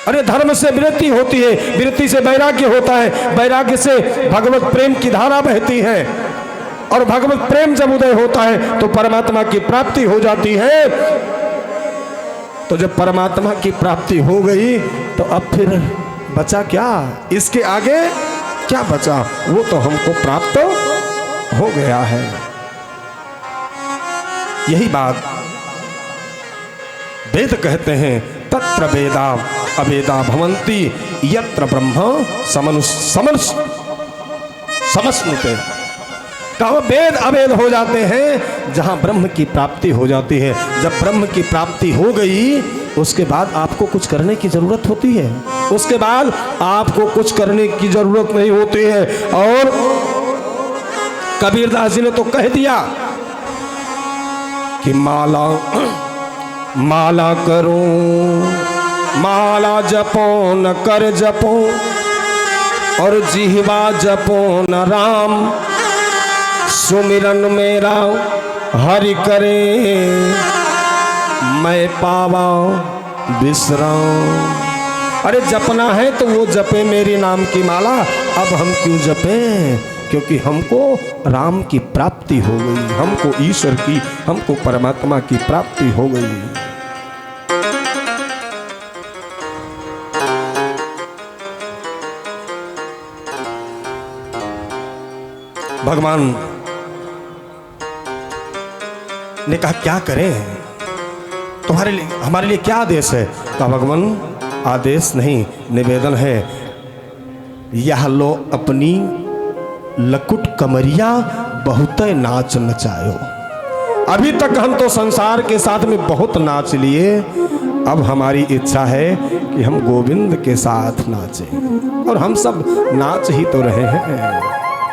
अरे धर्म से विरति होती है, विरति से वैराग्य होता है, वैराग्य से भगवत प्रेम की धारा बहती है, और भगवत प्रेम जब उदय होता है तो परमात्मा की प्राप्ति हो जाती है। तो जब परमात्मा की प्राप्ति हो गई तो अब फिर बचा क्या? इसके आगे क्या बचा? वो तो हमको प्राप्त हो गया है। यही बात वेद कहते हैं, तत्र वेदा अभेदा भवन्ति यत्र ब्रह्म समस्नुते। कहाँ वेद अवेद हो जाते हैं, जहाँ ब्रह्म की प्राप्ति हो जाती है। जब ब्रह्म की प्राप्ति हो गई, उसके बाद आपको कुछ करने की जरूरत होती है, उसके बाद आपको कुछ करने की जरूरत नहीं होती है। और कबीरदास जी ने तो कह दिया कि माला माला करो, माला जपो न कर जपो, और जिह्वा जपो न राम, सुमिरन मेरा हरि करे, मैं पावा विश्राम। अरे जपना है तो वो जपे मेरी नाम की माला। अब हम क्यों जपें? क्योंकि हमको राम की प्राप्ति हो गई, हमको ईश्वर की, हमको परमात्मा की प्राप्ति हो गई। भगवान ने कहा क्या करें, तुम्हारे लिए हमारे लिए क्या आदेश है? कहा भगवान आदेश नहीं, निवेदन है। यह लो अपनी लकुट कमरिया बहुत नाच नचायो। अभी तक हम तो संसार के साथ में बहुत नाच लिए, अब हमारी इच्छा है कि हम गोविंद के साथ नाचें। और हम सब नाच ही तो रहे हैं,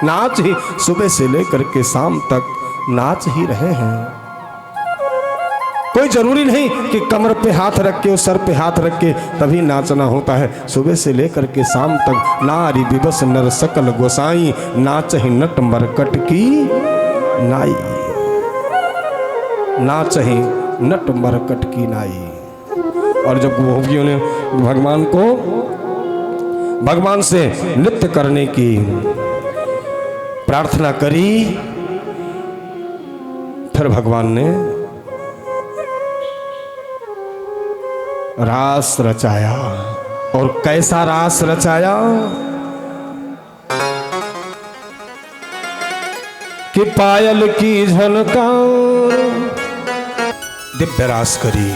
नाच ही सुबह से लेकर के शाम तक नाच ही रहे हैं। कोई जरूरी नहीं कि कमर पे हाथ रख के और सर पे हाथ रख के तभी नाचना होता है। सुबह से लेकर के शाम तक नारी विवश नर सकल गोसाई, नाच ही नट मरकट की नाई, नाच ही नट मरकट की नाई। और जब गोपियों ने भगवान से नृत्य करने की प्रार्थना करी, फिर भगवान ने रास रचाया। और कैसा रास रचाया कि पायल की झनकार दिव्य रास करी।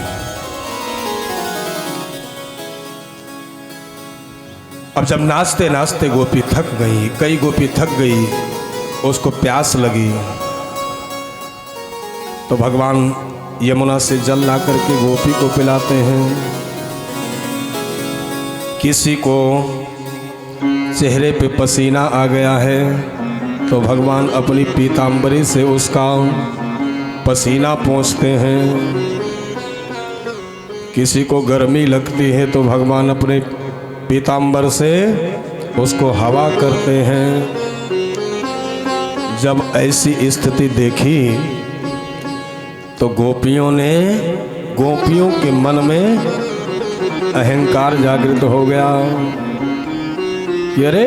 अब जब नाचते नाचते गोपी थक गई, कई गोपी थक गई, उसको प्यास लगी, तो भगवान यमुना से जल ला करके गोपी को पिलाते हैं। किसी को चेहरे पे पसीना आ गया है तो भगवान अपनी पीतांबरी से उसका पसीना पोंछते हैं। किसी को गर्मी लगती है तो भगवान अपने पीतांबर से उसको हवा करते हैं। जब ऐसी स्थिति देखी तो गोपियों के मन में अहंकार जागृत हो गया कि अरे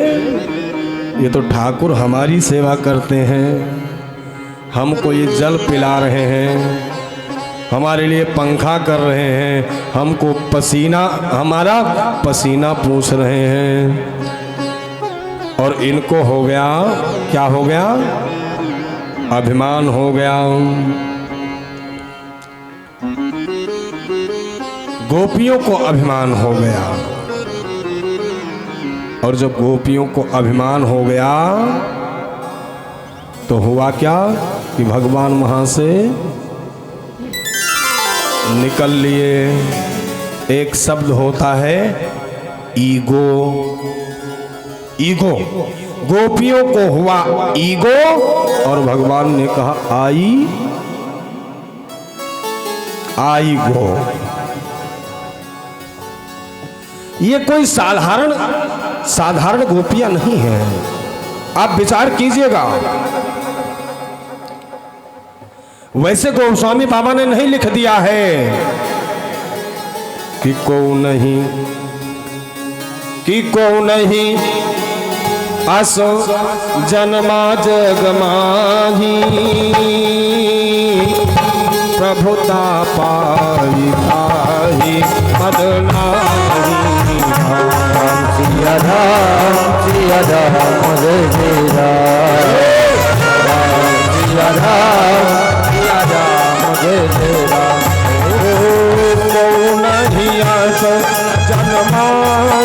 ये तो ठाकुर हमारी सेवा करते हैं, हमको ये जल पिला रहे हैं, हमारे लिए पंखा कर रहे हैं, हमको हमारा पसीना पूछ रहे हैं। और इनको हो गया, क्या हो गया? अभिमान हो गया। गोपियों को अभिमान हो गया। और जब गोपियों को अभिमान हो गया तो हुआ क्या कि भगवान वहां से निकल लिए। एक शब्द होता है ईगो। ईगो, गोपियों को हुआ ईगो और भगवान ने कहा आई गो। ये कोई साधारण गोपियां नहीं है। आप विचार कीजिएगा, वैसे गोस्वामी बाबा ने नहीं लिख दिया है कि को नहीं असो जन्मा जग माही, प्रभुता पाई पाही मदनाही। सिया राम मुझे तेरा, सिया राम मुझे तेरा। नहीं आसो जन्मा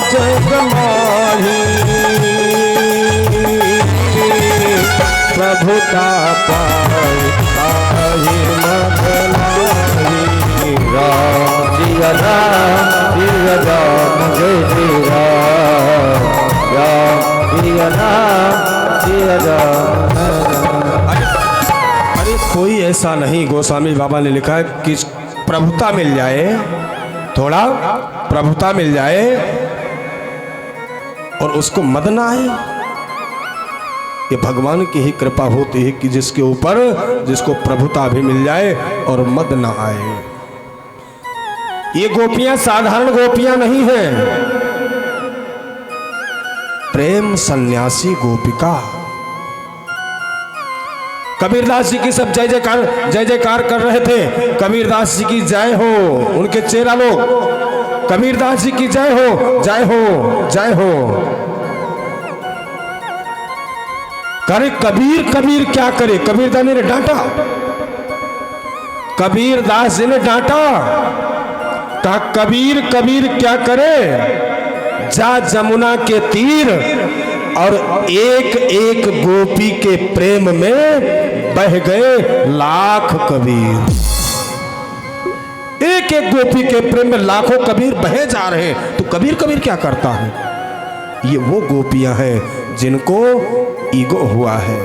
जग माही, प्रभुता पाई ताहि मत लाही। जिया राम जिया राम जय जय राम जिया राम जिया राम। अरे कोई ऐसा नहीं, गोस्वामी बाबा ने लिखा है कि प्रभुता मिल जाए, थोड़ा प्रभुता मिल जाए और उसको मद ना आए, ये भगवान की ही कृपा होती है कि जिसके ऊपर जिसको प्रभुता भी मिल जाए और मद ना आए। ये गोपियां साधारण गोपियां नहीं हैं, प्रेम सन्यासी गोपिका। कबीरदास जी की सब जय जयकार कर रहे थे। कबीरदास जी की जय हो, उनके चेला लोग कबीरदास जी की जय हो, जय हो, जय हो। करे कबीर, कबीर क्या करे? कबीरदास ने डांटा, कबीरदास जी ने डांटा, कहा कबीर कबीर क्या करे? जा जमुना के तीर और एक एक गोपी के प्रेम में बह गए लाख कबीर। एक एक गोपी के प्रेम में लाखों कबीर बहे जा रहे हैं। तो कबीर कबीर क्या करता है? ये वो गोपियां हैं जिनको ईगो हुआ है,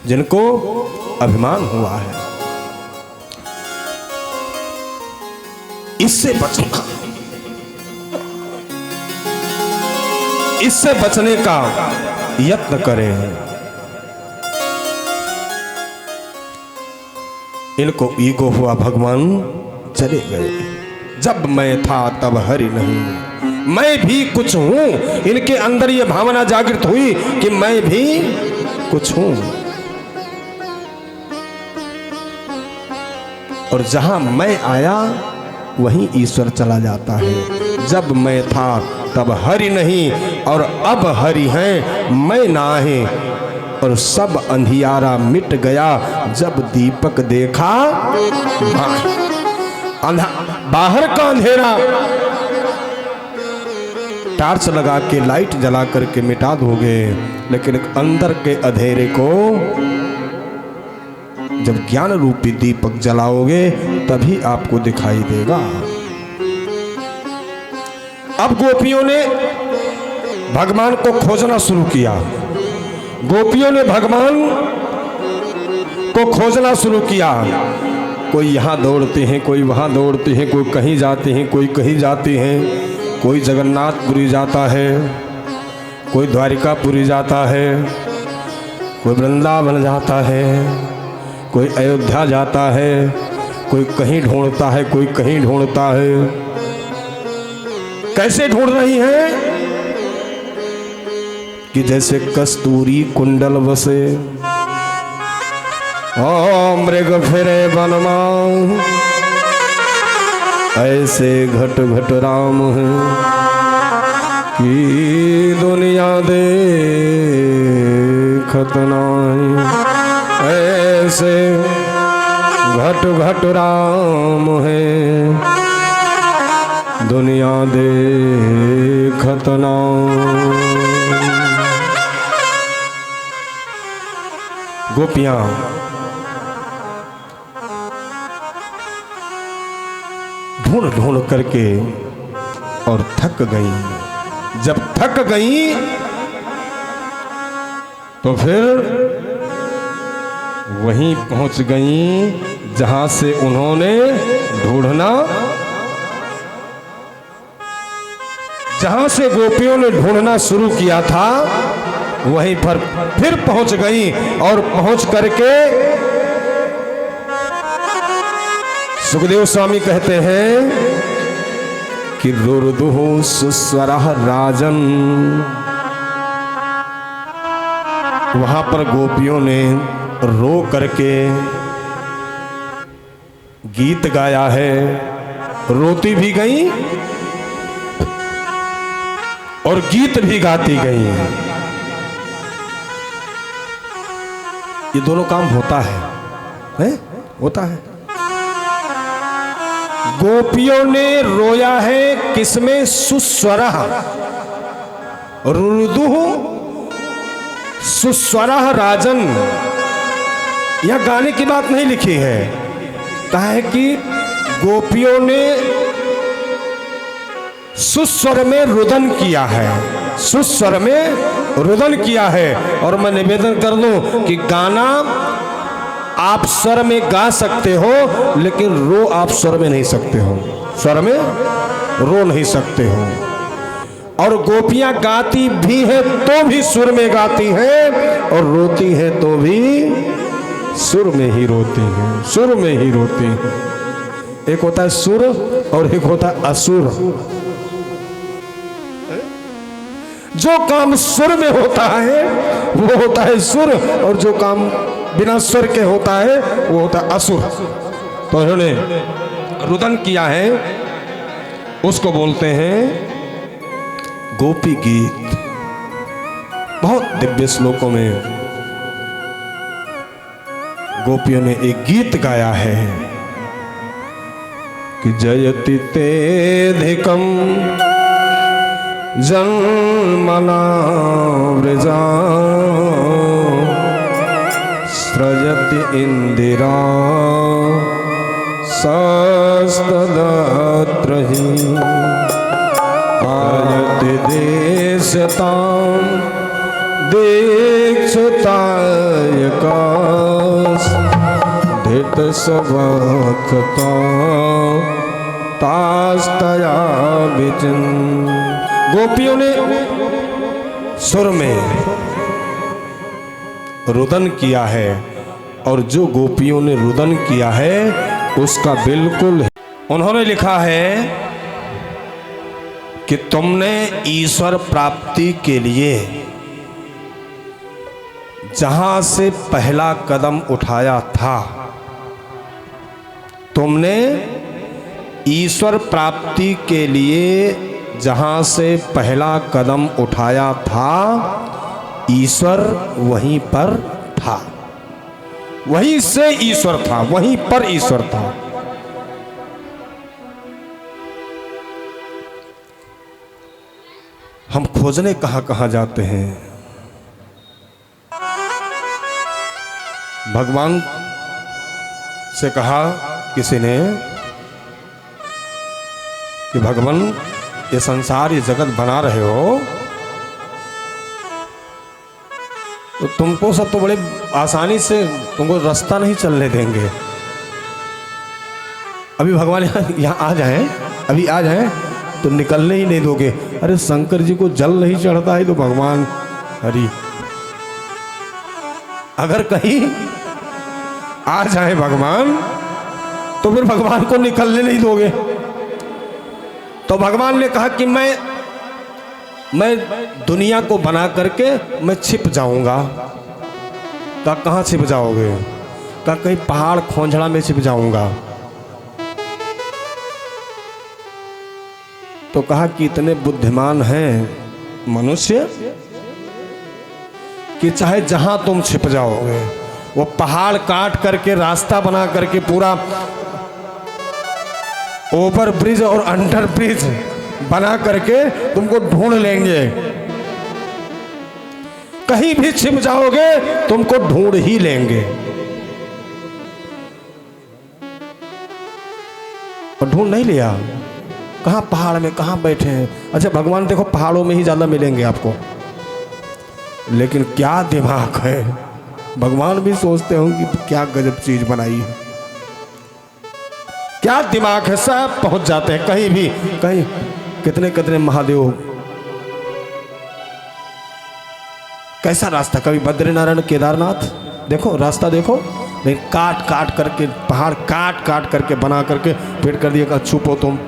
जिनको अभिमान हुआ है। इससे बचना, इससे बचने का यत्न करें। इनको ईगो हुआ, भगवान चले गए। जब मैं था तब हरि नहीं, मैं भी कुछ हूं। इनके अंदर यह भावना जागृत हुई कि मैं भी कुछ हूं। और जहां मैं आया वहीं ईश्वर चला जाता है। जब मैं था तब हरि नहीं और अब हरि हैं, मैं नाहीं। और सब अंधियारा मिट गया जब दीपक देखा बाहर का अंधेरा। टार्च लगा के लाइट जला करके मिटा दोगे, लेकिन अंदर के अंधेरे को जब ज्ञान रूपी दीपक जलाओगे तभी आपको दिखाई देगा। अब गोपियों ने भगवान को खोजना शुरू किया। गोपियों ने भगवान को खोजना शुरू किया। कोई यहाँ दौड़ते हैं, कोई वहाँ दौड़ते हैं, कोई कहीं जाते हैं, कोई कहीं जाते हैं। कोई जगन्नाथपुरी जाता है, कोई द्वारिकापुरी जाता है, कोई वृंदावन जाता है, कोई अयोध्या जाता है, कोई कहीं ढूंढता है, कोई कहीं ढूंढता है। कैसे ढूंढ रही हैं कि जैसे कस्तूरी कुंडल बसे, ओ मृग फिरे वनमा, ऐसे घट घट राम है कि दुनिया देखत नहीं। ऐसे घट घट राम है दुनिया देखत नहीं। गोपियां ढूंढ ढूंढ करके और थक गई। जब थक गई तो फिर वहीं पहुंच गई जहां से उन्होंने ढूंढना, जहां से गोपियों ने ढूंढना शुरू किया था, वहीं पर फिर पहुंच गई। और पहुंच करके सुखदेव स्वामी कहते हैं कि रुरुदुहु सुस्वरः राजन। वहां पर गोपियों ने रो करके गीत गाया है। रोती भी गई और गीत भी गाती गई। ये दोनों काम होता है? होता है। गोपियों ने रोया है किसमें? सुस्वरः रुरुदुः सुस्वरः राजन। यह गाने की बात नहीं लिखी है, कहा है कि गोपियों ने सुस्वर में रुदन किया है, सुस्वर में रुदन किया है। और मैं निवेदन कर दूं कि गाना आप स्वर में गा सकते हो, लेकिन रो आप स्वर में नहीं सकते हो, स्वर में रो नहीं सकते हो। और गोपियां गाती भी है तो भी सुर में गाती है, और रोती है तो भी सुर में ही रोती है, सुर में ही रोती है। एक होता है सुर और एक होता है असुर। जो काम सुर में होता है वो होता है सुर, और जो काम बिना सुर के होता है वो होता है असुर। तो इन्होंने रुदन किया है, उसको बोलते हैं गोपी गीत। बहुत दिव्य श्लोकों में गोपियों ने एक गीत गाया है कि जयति तेधिकम जन्मना व्रजा सृजति इंदिरा सस्तदत्र हि आयति देशतां दीक्षितायकास धृत सवक्षता तास्तया विचिन। गोपियों ने सुर में रुदन किया है, और जो गोपियों ने रुदन किया है उसका बिल्कुल उन्होंने लिखा है कि तुमने ईश्वर प्राप्ति के लिए जहां से पहला कदम उठाया था, तुमने ईश्वर प्राप्ति के लिए जहां से पहला कदम उठाया था, ईश्वर वहीं पर था, वहीं से ईश्वर था, वहीं पर ईश्वर था। हम खोजने कहां कहां जाते हैं? भगवान से कहा किसी ने कि भगवान ये संसार, ये जगत बना रहे हो, तो तुमको सब तो बड़े आसानी से तुमको रास्ता नहीं चलने देंगे। अभी भगवान यहाँ आ जाएं, अभी आ जाएं तो निकलने ही नहीं दोगे। अरे शंकर जी को जल नहीं चढ़ता है तो भगवान हरि अगर कहीं आ जाए भगवान तो फिर भगवान को निकलने नहीं दोगे। तो भगवान ने कहा कि मैं दुनिया को बना करके मैं छिप जाऊंगा। कहा कहाँ छिप जाओगे? कहा कहीं पहाड़ खोंझड़ा में छिप जाऊंगा। तो कहा कि इतने बुद्धिमान हैं मनुष्य कि चाहे जहां तुम छिप जाओगे, वो पहाड़ काट करके रास्ता बना करके पूरा ओवर ब्रिज और अंडर ब्रिज बना करके तुमको ढूंढ लेंगे। कहीं भी छिप जाओगे तुमको ढूंढ ही लेंगे। और ढूंढ नहीं लिया, कहां पहाड़ में कहां बैठे हैं। अच्छा भगवान देखो पहाड़ों में ही ज्यादा मिलेंगे आपको, लेकिन क्या दिमाग है, भगवान भी सोचते होंगे क्या गजब चीज बनाई है, क्या दिमाग है। सब पहुंच जाते हैं कहीं भी, कहीं कितने कितने महादेव। कैसा रास्ता, कभी बद्रीनारायण केदारनाथ देखो रास्ता देखो, लेकिन काट काट करके पहाड़ काट काट करके बना करके फिर कर दिया। छुपो तुम,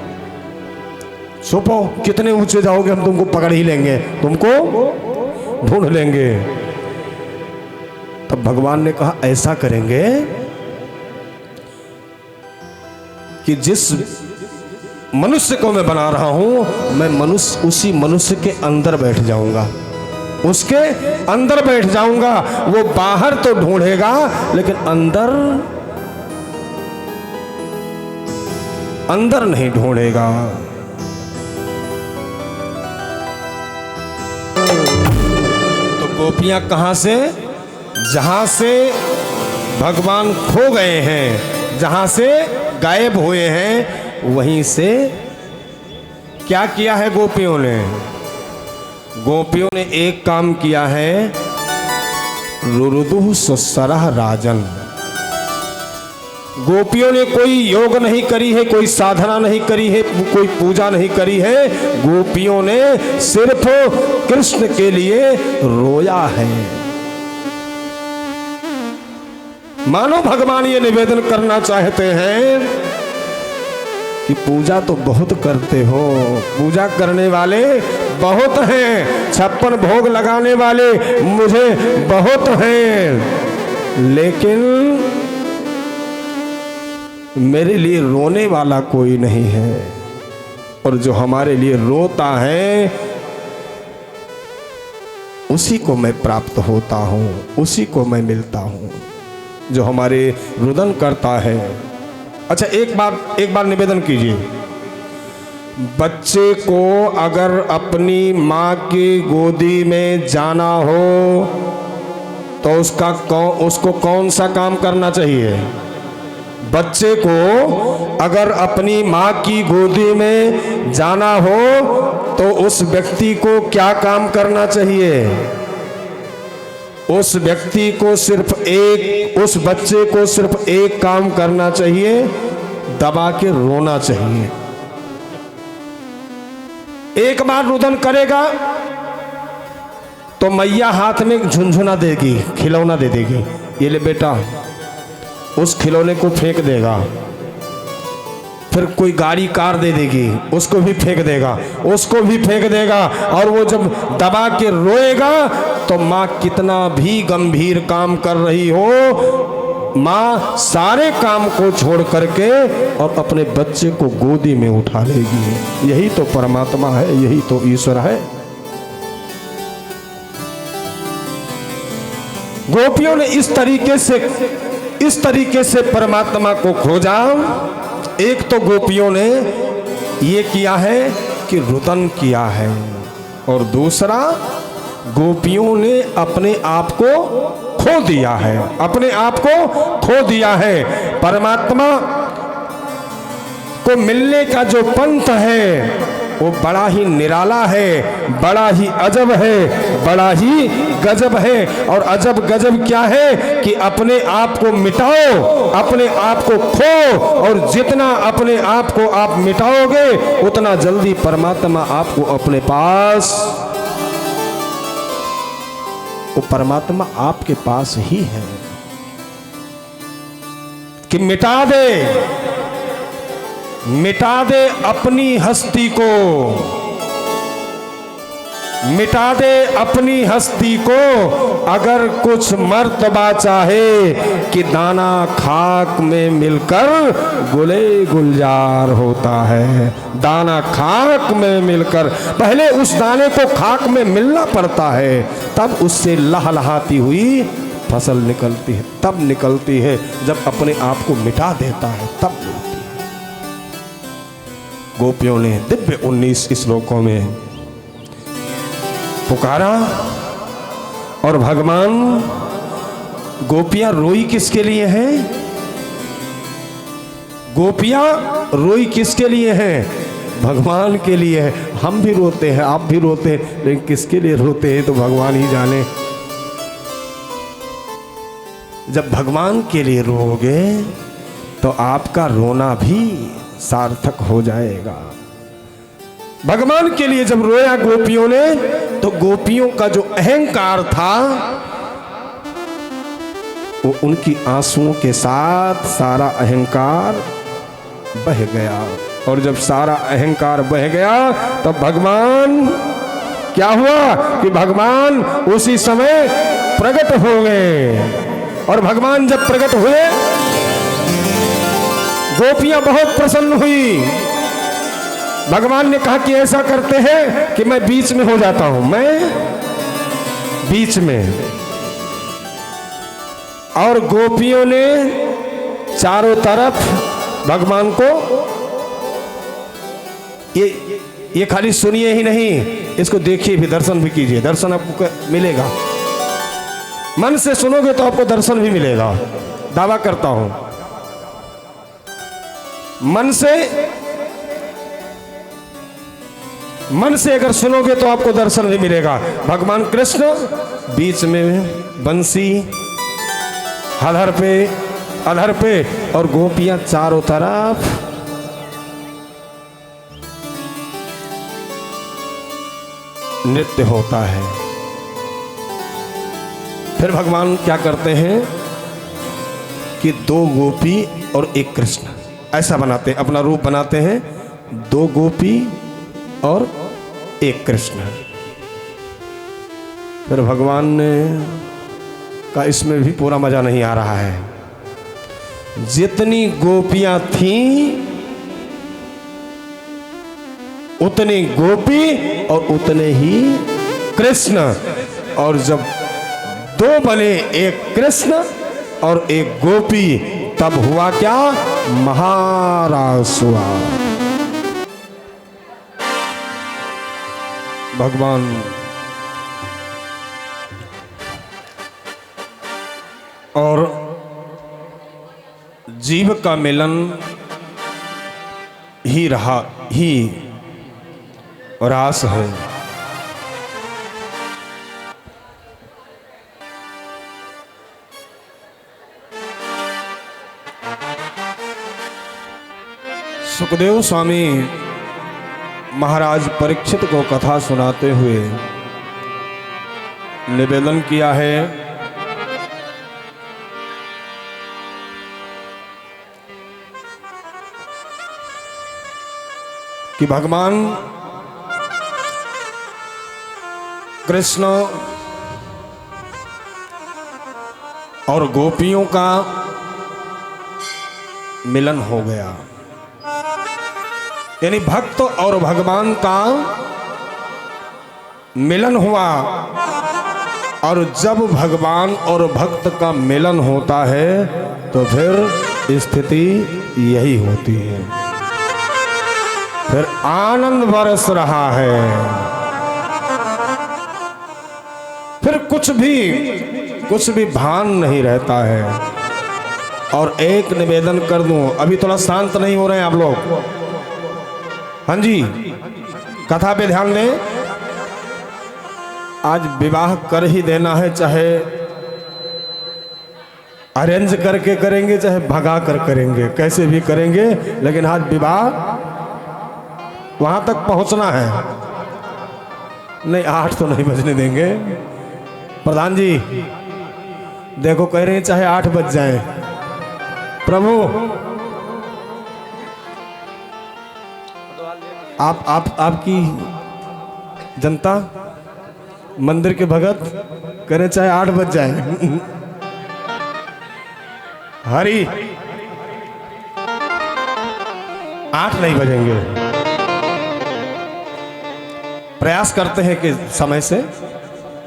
छुपो, कितने ऊंचे जाओगे हम तुमको पकड़ ही लेंगे, तुमको ढूंढ लेंगे। तब भगवान ने कहा ऐसा करेंगे कि जिस मनुष्य को मैं बना रहा हूं, मैं मनुष्य उसी मनुष्य के अंदर बैठ जाऊंगा, उसके अंदर बैठ जाऊंगा। वो बाहर तो ढूंढेगा लेकिन अंदर अंदर नहीं ढूंढेगा। तो गोपियां कहां से? जहां से भगवान खो गए हैं, जहां से गायब हुए हैं, वहीं से क्या किया है गोपियों ने? गोपियों ने एक काम किया है, रुरुदुः सुसरः राजन। गोपियों ने कोई योग नहीं करी है, कोई साधना नहीं करी है, कोई पूजा नहीं करी है। गोपियों ने सिर्फ कृष्ण के लिए रोया है। मानो भगवान ये निवेदन करना चाहते हैं कि पूजा तो बहुत करते हो, पूजा करने वाले बहुत हैं, 56 भोग लगाने वाले मुझे बहुत हैं, लेकिन मेरे लिए रोने वाला कोई नहीं है। और जो हमारे लिए रोता है उसी को मैं प्राप्त होता हूँ, उसी को मैं मिलता हूँ, जो हमारे रुदन करता है। अच्छा, एक बार निवेदन कीजिए, बच्चे को अगर अपनी माँ की गोदी में जाना हो तो उसको कौन सा काम करना चाहिए? बच्चे को अगर अपनी माँ की गोदी में जाना हो तो उस व्यक्ति को क्या काम करना चाहिए? उस व्यक्ति को उस बच्चे को सिर्फ एक काम करना चाहिए, दबा के रोना चाहिए। एक बार रुदन करेगा तो मैया हाथ में झुनझुना देगी, खिलौना दे देगी, ये ले बेटा, उस खिलौने को फेंक देगा। फिर कोई गाड़ी कार दे देगी, उसको भी फेंक देगा, उसको भी फेंक देगा। और वो जब दबा के रोएगा तो माँ कितना भी गंभीर काम कर रही हो, माँ सारे काम को छोड़ करके और अपने बच्चे को गोदी में उठा लेगी। यही तो परमात्मा है, यही तो ईश्वर है। गोपियों ने इस तरीके से परमात्मा को खोजा। एक तो गोपियों ने ये किया है कि रुदन किया है, और दूसरा गोपियों ने अपने आप को खो दिया है, अपने आप को खो दिया है। परमात्मा को मिलने का जो पंथ है वो बड़ा ही निराला है, बड़ा ही अजब है, बड़ा ही गजब है। और अजब गजब क्या है कि अपने आप को मिटाओ, अपने आप को खो, और जितना अपने आप को आप मिटाओगे उतना जल्दी परमात्मा आपको अपने पास, वो परमात्मा आपके पास ही है कि मिटा दे अपनी हस्ती को, मिटा दे अपनी हस्ती को। अगर कुछ मर्तबा चाहे कि दाना खाक में मिलकर गुले गुलजार होता है, दाना खाक में मिलकर, पहले उस दाने को खाक में मिलना पड़ता है, तब उससे लहलहाती हुई फसल निकलती है, तब निकलती है जब अपने आप को मिटा देता है, तब मिलती है। गोपियों ने दिव्य 19 श्लोकों में पुकारा, और भगवान, गोपियां रोई किसके लिए हैं? गोपियां रोई किसके लिए हैं? भगवान के लिए है। हम भी रोते हैं, आप भी रोते हैं, लेकिन किसके लिए रोते हैं तो भगवान ही जाने। जब भगवान के लिए रोओगे तो आपका रोना भी सार्थक हो जाएगा। भगवान के लिए जब रोया गोपियों ने तो गोपियों का जो अहंकार था वो उनकी आंसुओं के साथ सारा अहंकार बह गया। और जब सारा अहंकार बह गया तब भगवान क्या हुआ कि भगवान उसी समय प्रकट हो गए। और भगवान जब प्रकट हुए गोपियां बहुत प्रसन्न हुई। भगवान ने कहा कि ऐसा करते हैं कि मैं बीच में हो जाता हूं, मैं बीच में। और गोपियों ने चारों तरफ भगवान को ये खाली सुनिए ही नहीं, इसको देखिए भी, दर्शन भी कीजिए। दर्शन आपको मिलेगा, मन से सुनोगे तो आपको दर्शन भी मिलेगा, दावा करता हूं। मन से अगर सुनोगे तो आपको दर्शन भी मिलेगा। भगवान कृष्ण बीच में बंसी, अधर पे और गोपियां चारों तरफ। नृत्य होता है। फिर भगवान क्या करते हैं कि 2 गोपी और 1 कृष्ण ऐसा बनाते हैं, अपना रूप बनाते हैं। 2 गोपी और 1 कृष्ण। फिर भगवान ने का इसमें भी पूरा मजा नहीं आ रहा है। जितनी गोपियां थीं उतनी गोपी और उतने ही कृष्ण, और जब 2 बने, 1 कृष्ण और 1 गोपी, तब हुआ क्या? महारास हुआ। भगवान और जीव का मिलन ही रास है। सुखदेव स्वामी महाराज परीक्षित को कथा सुनाते हुए निवेदन किया है कि भगवान कृष्ण और गोपियों का मिलन हो गया, यानी भक्त और भगवान का मिलन हुआ। और जब भगवान और भक्त का मिलन होता है तो फिर स्थिति यही होती है, फिर आनंद बरस रहा है। फिर कुछ भी भान नहीं रहता है। और एक निवेदन कर दूं, अभी थोड़ा शांत नहीं हो रहे हैं आप लोग। हाँ जी, कथा पे ध्यान दें। आज विवाह कर ही देना है, चाहे अरेंज करके करेंगे चाहे भगा कर करेंगे, कैसे भी करेंगे, लेकिन आज विवाह वहां तक पहुंचना है। नहीं 8 तो नहीं बजने देंगे। प्रधान जी देखो, कह रहे हैं चाहे 8 बज जाए। प्रभु आपकी जनता, मंदिर के भगत कह रहे चाहे 8 बज जाए। हरी 8 नहीं बजेंगे। प्रयास करते हैं कि समय से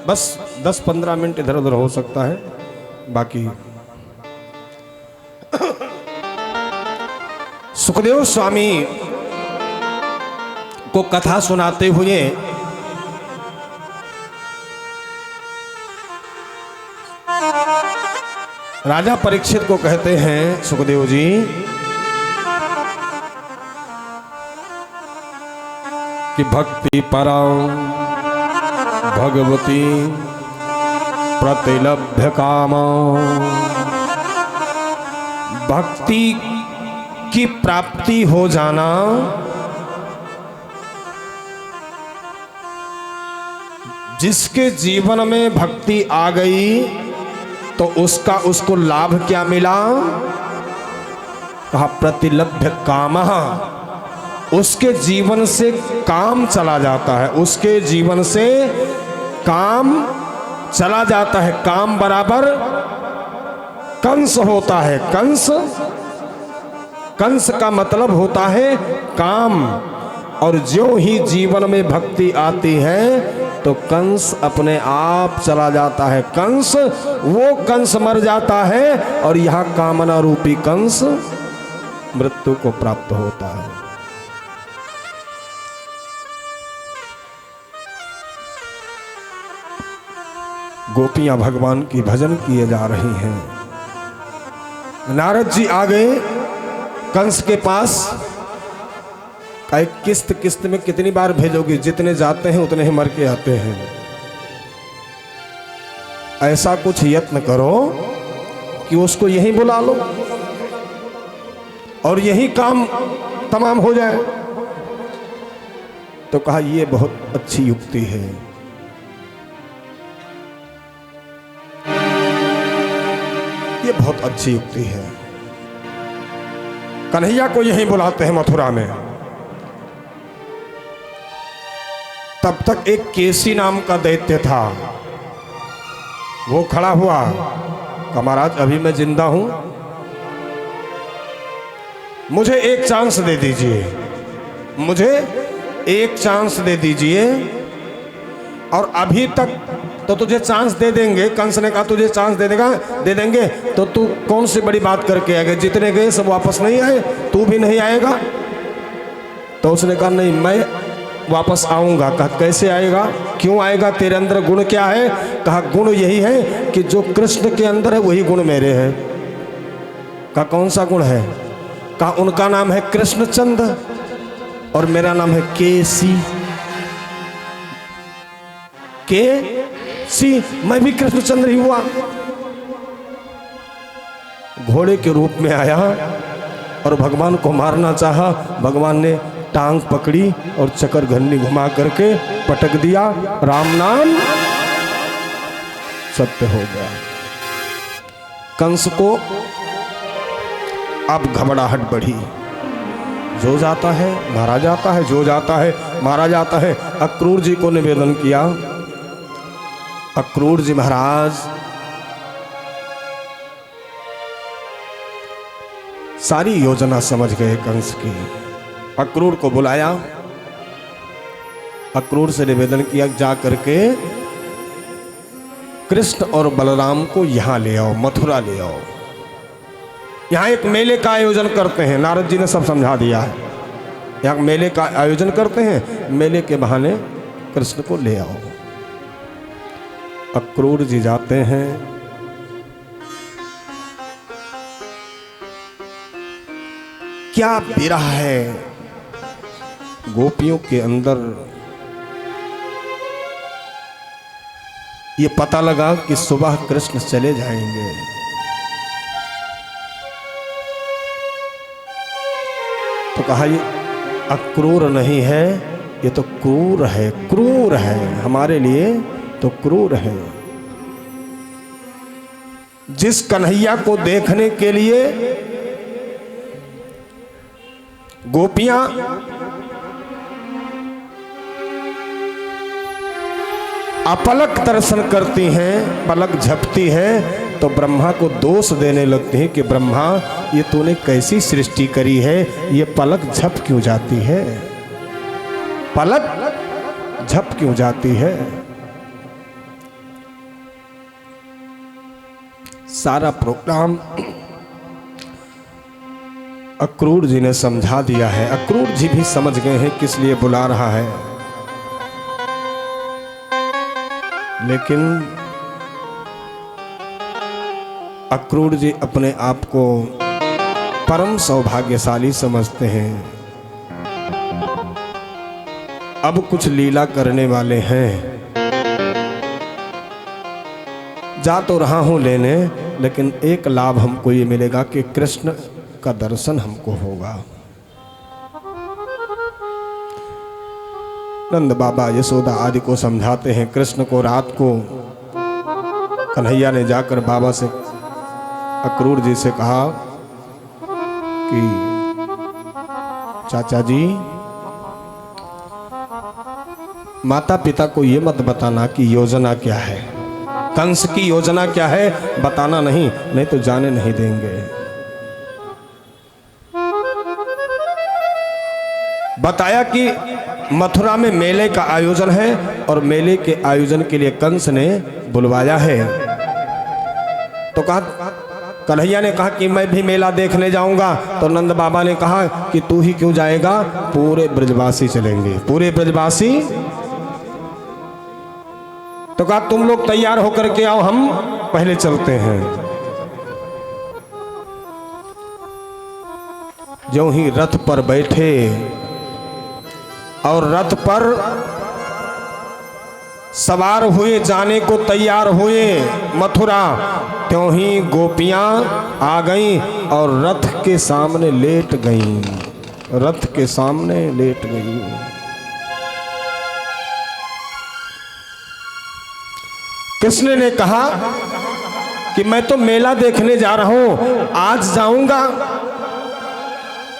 बस 10-15 मिनट इधर उधर हो सकता है, बाकी सुखदेव स्वामी को कथा सुनाते हुए राजा परीक्षित को कहते हैं, सुखदेव जी कि भक्ति परम भगवती प्रतिलभ्य काम, भक्ति की प्राप्ति हो जाना जिसके जीवन में भक्ति आ गई तो उसको लाभ क्या मिला? कहा प्रतिलभ्य कामः, उसके जीवन से काम चला जाता है, उसके जीवन से काम चला जाता है। काम बराबर कंस होता है। कंस का मतलब होता है काम। और ज्यों ही जीवन में भक्ति आती है तो कंस अपने आप चला जाता है। वो कंस मर जाता है और यह कामना रूपी कंस मृत्यु को प्राप्त होता है। गोपियां भगवान की भजन किए जा रही हैं। नारद जी आ गए कंस के पास। कहे किस्त किस्त में कितनी बार भेजोगे, जितने जाते हैं उतने ही मर के आते हैं। ऐसा कुछ यत्न करो कि उसको यहीं बुला लो और यही काम तमाम हो जाए। तो कहा यह बहुत अच्छी युक्ति है। ये बहुत अच्छी युक्ति है। कन्हैया को यहीं बुलाते हैं मथुरा में। तब तक एक केसी नाम का दैत्य था, वो खड़ा हुआ, कहा महाराज अभी मैं जिंदा हूं, मुझे एक चांस दे दीजिए, मुझे एक चांस दे दीजिए। और अभी तक तो तुझे चांस दे देंगे। कंस ने कहा तुझे चांस दे देंगे तो तू कौन सी बड़ी बात करके आएगा, जितने गए सब वापस नहीं आए, तू भी नहीं आएगा। तो उसने कहा नहीं मैं वापस आऊंगा। कहा कैसे आएगा, क्यों आएगा, तेरे अंदर गुण क्या है। कहा गुण यही है कि जो कृष्ण के अंदर है वही गुण मेरे है। कहा कौन सा गुण है। कहा उनका नाम है कृष्णचंद्र और मेरा नाम है केसी। केसी, मैं भी कृष्णचंद्र ही हुआ। घोड़े के रूप में आया और भगवान को मारना चाहा। भगवान ने टांग पकड़ी और चक्कर घन्नी घुमा करके पटक दिया। राम नाम सत्य हो गया। कंस को अब घबराहट बढ़ी। जो जाता है मारा जाता है, जो जाता है मारा जाता है। अक्रूर जी को निवेदन किया। अक्रूर जी महाराज सारी योजना समझ गए कंस की। अक्रूर को बुलाया, अक्रूर से निवेदन किया जा करके कृष्ण और बलराम को यहां ले आओ, मथुरा ले आओ। यहां एक मेले का आयोजन करते हैं। नारद जी ने सब समझा दिया है। यहां मेले का आयोजन करते हैं, मेले के बहाने कृष्ण को ले आओ। अक्रूर जी जाते हैं। क्या विरह है गोपियों के अंदर। ये पता लगा कि सुबह कृष्ण चले जाएंगे। तो कहा ये अक्रूर नहीं है, ये तो क्रूर है, क्रूर है, हमारे लिए तो क्रूर है। जिस कन्हैया को देखने के लिए गोपियां अपलक दर्शन करती हैं, पलक झपती हैं, तो ब्रह्मा को दोष देने लगते हैं कि ब्रह्मा ये तूने कैसी सृष्टि करी है, ये पलक झप क्यों जाती है, पलक झप क्यों जाती है। सारा प्रोग्राम अक्रूर जी ने समझा दिया है। अक्रूर जी भी समझ गए हैं किस लिए बुला रहा है। लेकिन अक्रूर जी अपने आप को परम सौभाग्यशाली समझते हैं। अब कुछ लीला करने वाले हैं। जा तो रहा हूं लेने, लेकिन एक लाभ हमको ये मिलेगा कि कृष्ण का दर्शन हमको होगा। नंद बाबा यशोदा आदि को समझाते हैं। कृष्ण को रात को कन्हैया ने जाकर बाबा से, अक्रूर जी से कहा कि चाचा जी, माता पिता को ये मत बताना कि योजना क्या है, कंस की योजना क्या है, बताना नहीं, नहीं तो जाने नहीं देंगे। बताया कि मथुरा में मेले का आयोजन है और मेले के आयोजन के लिए कंस ने बुलवाया है। तो कहा, कन्हैया ने कहा कि मैं भी मेला देखने जाऊंगा। तो नंद बाबा ने कहा कि तू ही क्यों जाएगा, पूरे ब्रजवासी चलेंगे, पूरे ब्रजवासी तो कहा तुम लोग तैयार होकर के आओ, हम पहले चलते हैं। जो ही रथ पर बैठे और रथ पर सवार हुए, जाने को तैयार हुए मथुरा, त्यों ही गोपियां आ गईं और रथ के सामने लेट गईं। रथ के सामने लेट गईं। कृष्ण ने कहा कि मैं तो मेला देखने जा रहा हूं, आज जाऊंगा,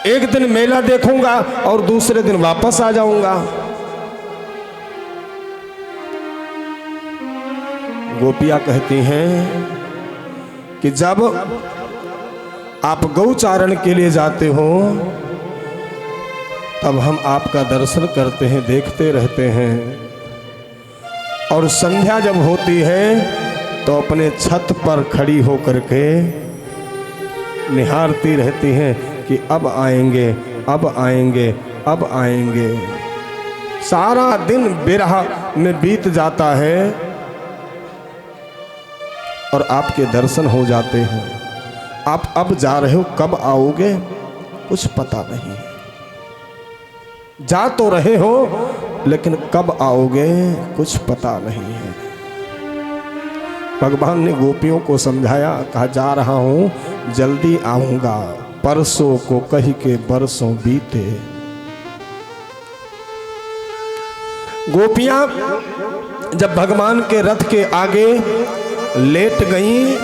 एक दिन मेला देखूंगा और दूसरे दिन वापस आ जाऊंगा। गोपियां कहती हैं कि जब आप गौचारण के लिए जाते हो तब हम आपका दर्शन करते हैं, देखते रहते हैं, और संध्या जब होती है तो अपने छत पर खड़ी होकर के निहारती रहती हैं कि अब आएंगे, अब आएंगे, अब आएंगे। सारा दिन बिरह में बीत जाता है और आपके दर्शन हो जाते हैं। आप अब जा रहे हो, कब आओगे कुछ पता नहीं। जा तो रहे हो लेकिन कब आओगे कुछ पता नहीं है। भगवान ने गोपियों को समझाया, कहा जा रहा हूं, जल्दी आऊंगा, परसों को कही के बरसों बीते। गोपियां जब भगवान के रथ के आगे लेट गईं,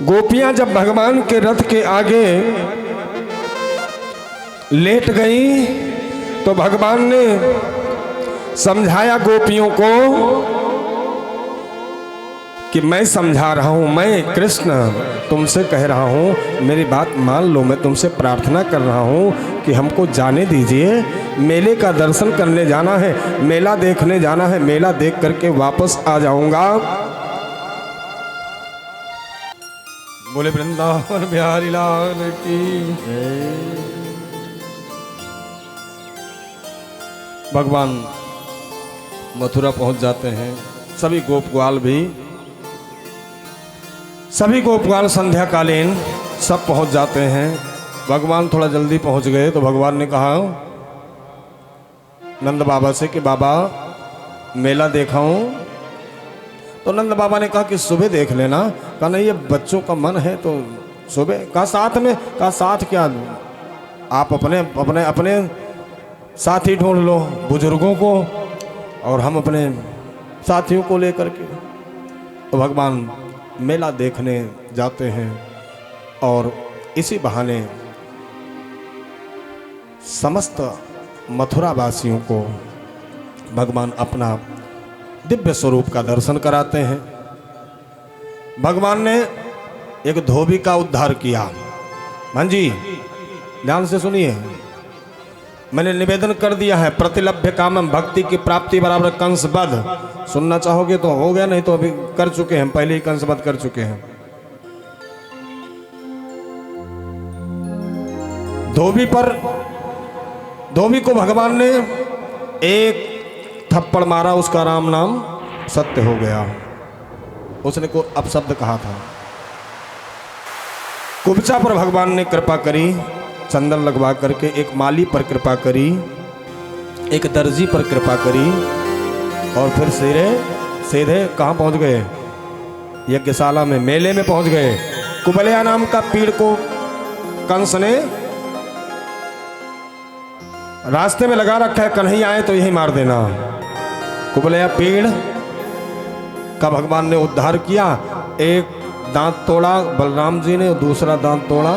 गोपियां जब भगवान के रथ के आगे लेट गईं तो भगवान ने समझाया गोपियों को कि मैं समझा रहा हूं, मैं कृष्ण तुमसे कह रहा हूं, मेरी बात मान लो, मैं तुमसे प्रार्थना कर रहा हूं कि हमको जाने दीजिए, मेले का दर्शन करने जाना है, मेला देखने जाना है, मेला देख करके वापस आ जाऊंगा। बोले वृंदावन बिहारी लाल की। भगवान मथुरा पहुंच जाते हैं। सभी गोपग्वाल भी, सभी गोपग्वाल संध्याकालीन सब पहुंच जाते हैं। भगवान थोड़ा जल्दी पहुंच गए तो भगवान ने कहा नंद बाबा से कि बाबा मेला देखा हूं। तो नंद बाबा ने कहा कि सुबह देख लेना। कहा नहीं, ये बच्चों का मन है तो सुबह। कहा साथ में? कहा साथ क्या, आप अपने अपने अपने साथी ढूंढ लो, बुजुर्गों को, और हम अपने साथियों को लेकर के। तो भगवान मेला देखने जाते हैं और इसी बहाने समस्त मथुरा वासियों को भगवान अपना दिव्य स्वरूप का दर्शन कराते हैं। भगवान ने एक धोबी का उद्धार किया। हाँ जी, ध्यान से सुनिए, मैंने निवेदन कर दिया है, प्रतिलभ्य कामम भक्ति की प्राप्ति बराबर कंसबद्ध। सुनना चाहोगे तो हो गया, नहीं तो अभी कर चुके हैं, पहले ही कंसबद्ध कर चुके हैं। धोबी को भगवान ने एक थप्पड़ मारा, उसका राम नाम सत्य हो गया। उसने को अपशब्द कहा था। कुब्जा पर भगवान ने कृपा करी, चंदन लगवा करके। एक माली पर कृपा करी, एक दर्जी पर कृपा करी, और फिर सीधे कहाँ पहुंच गए? यज्ञशाला में, मेले में पहुंच गए। कुबलया नाम का पीड़ को कंस ने रास्ते में लगा रखा है, कन्हैया आए तो यही मार देना। कुबलया पीड़ का भगवान ने उद्धार किया। एक दांत तोड़ा बलराम जी ने, दूसरा दांत तोड़ा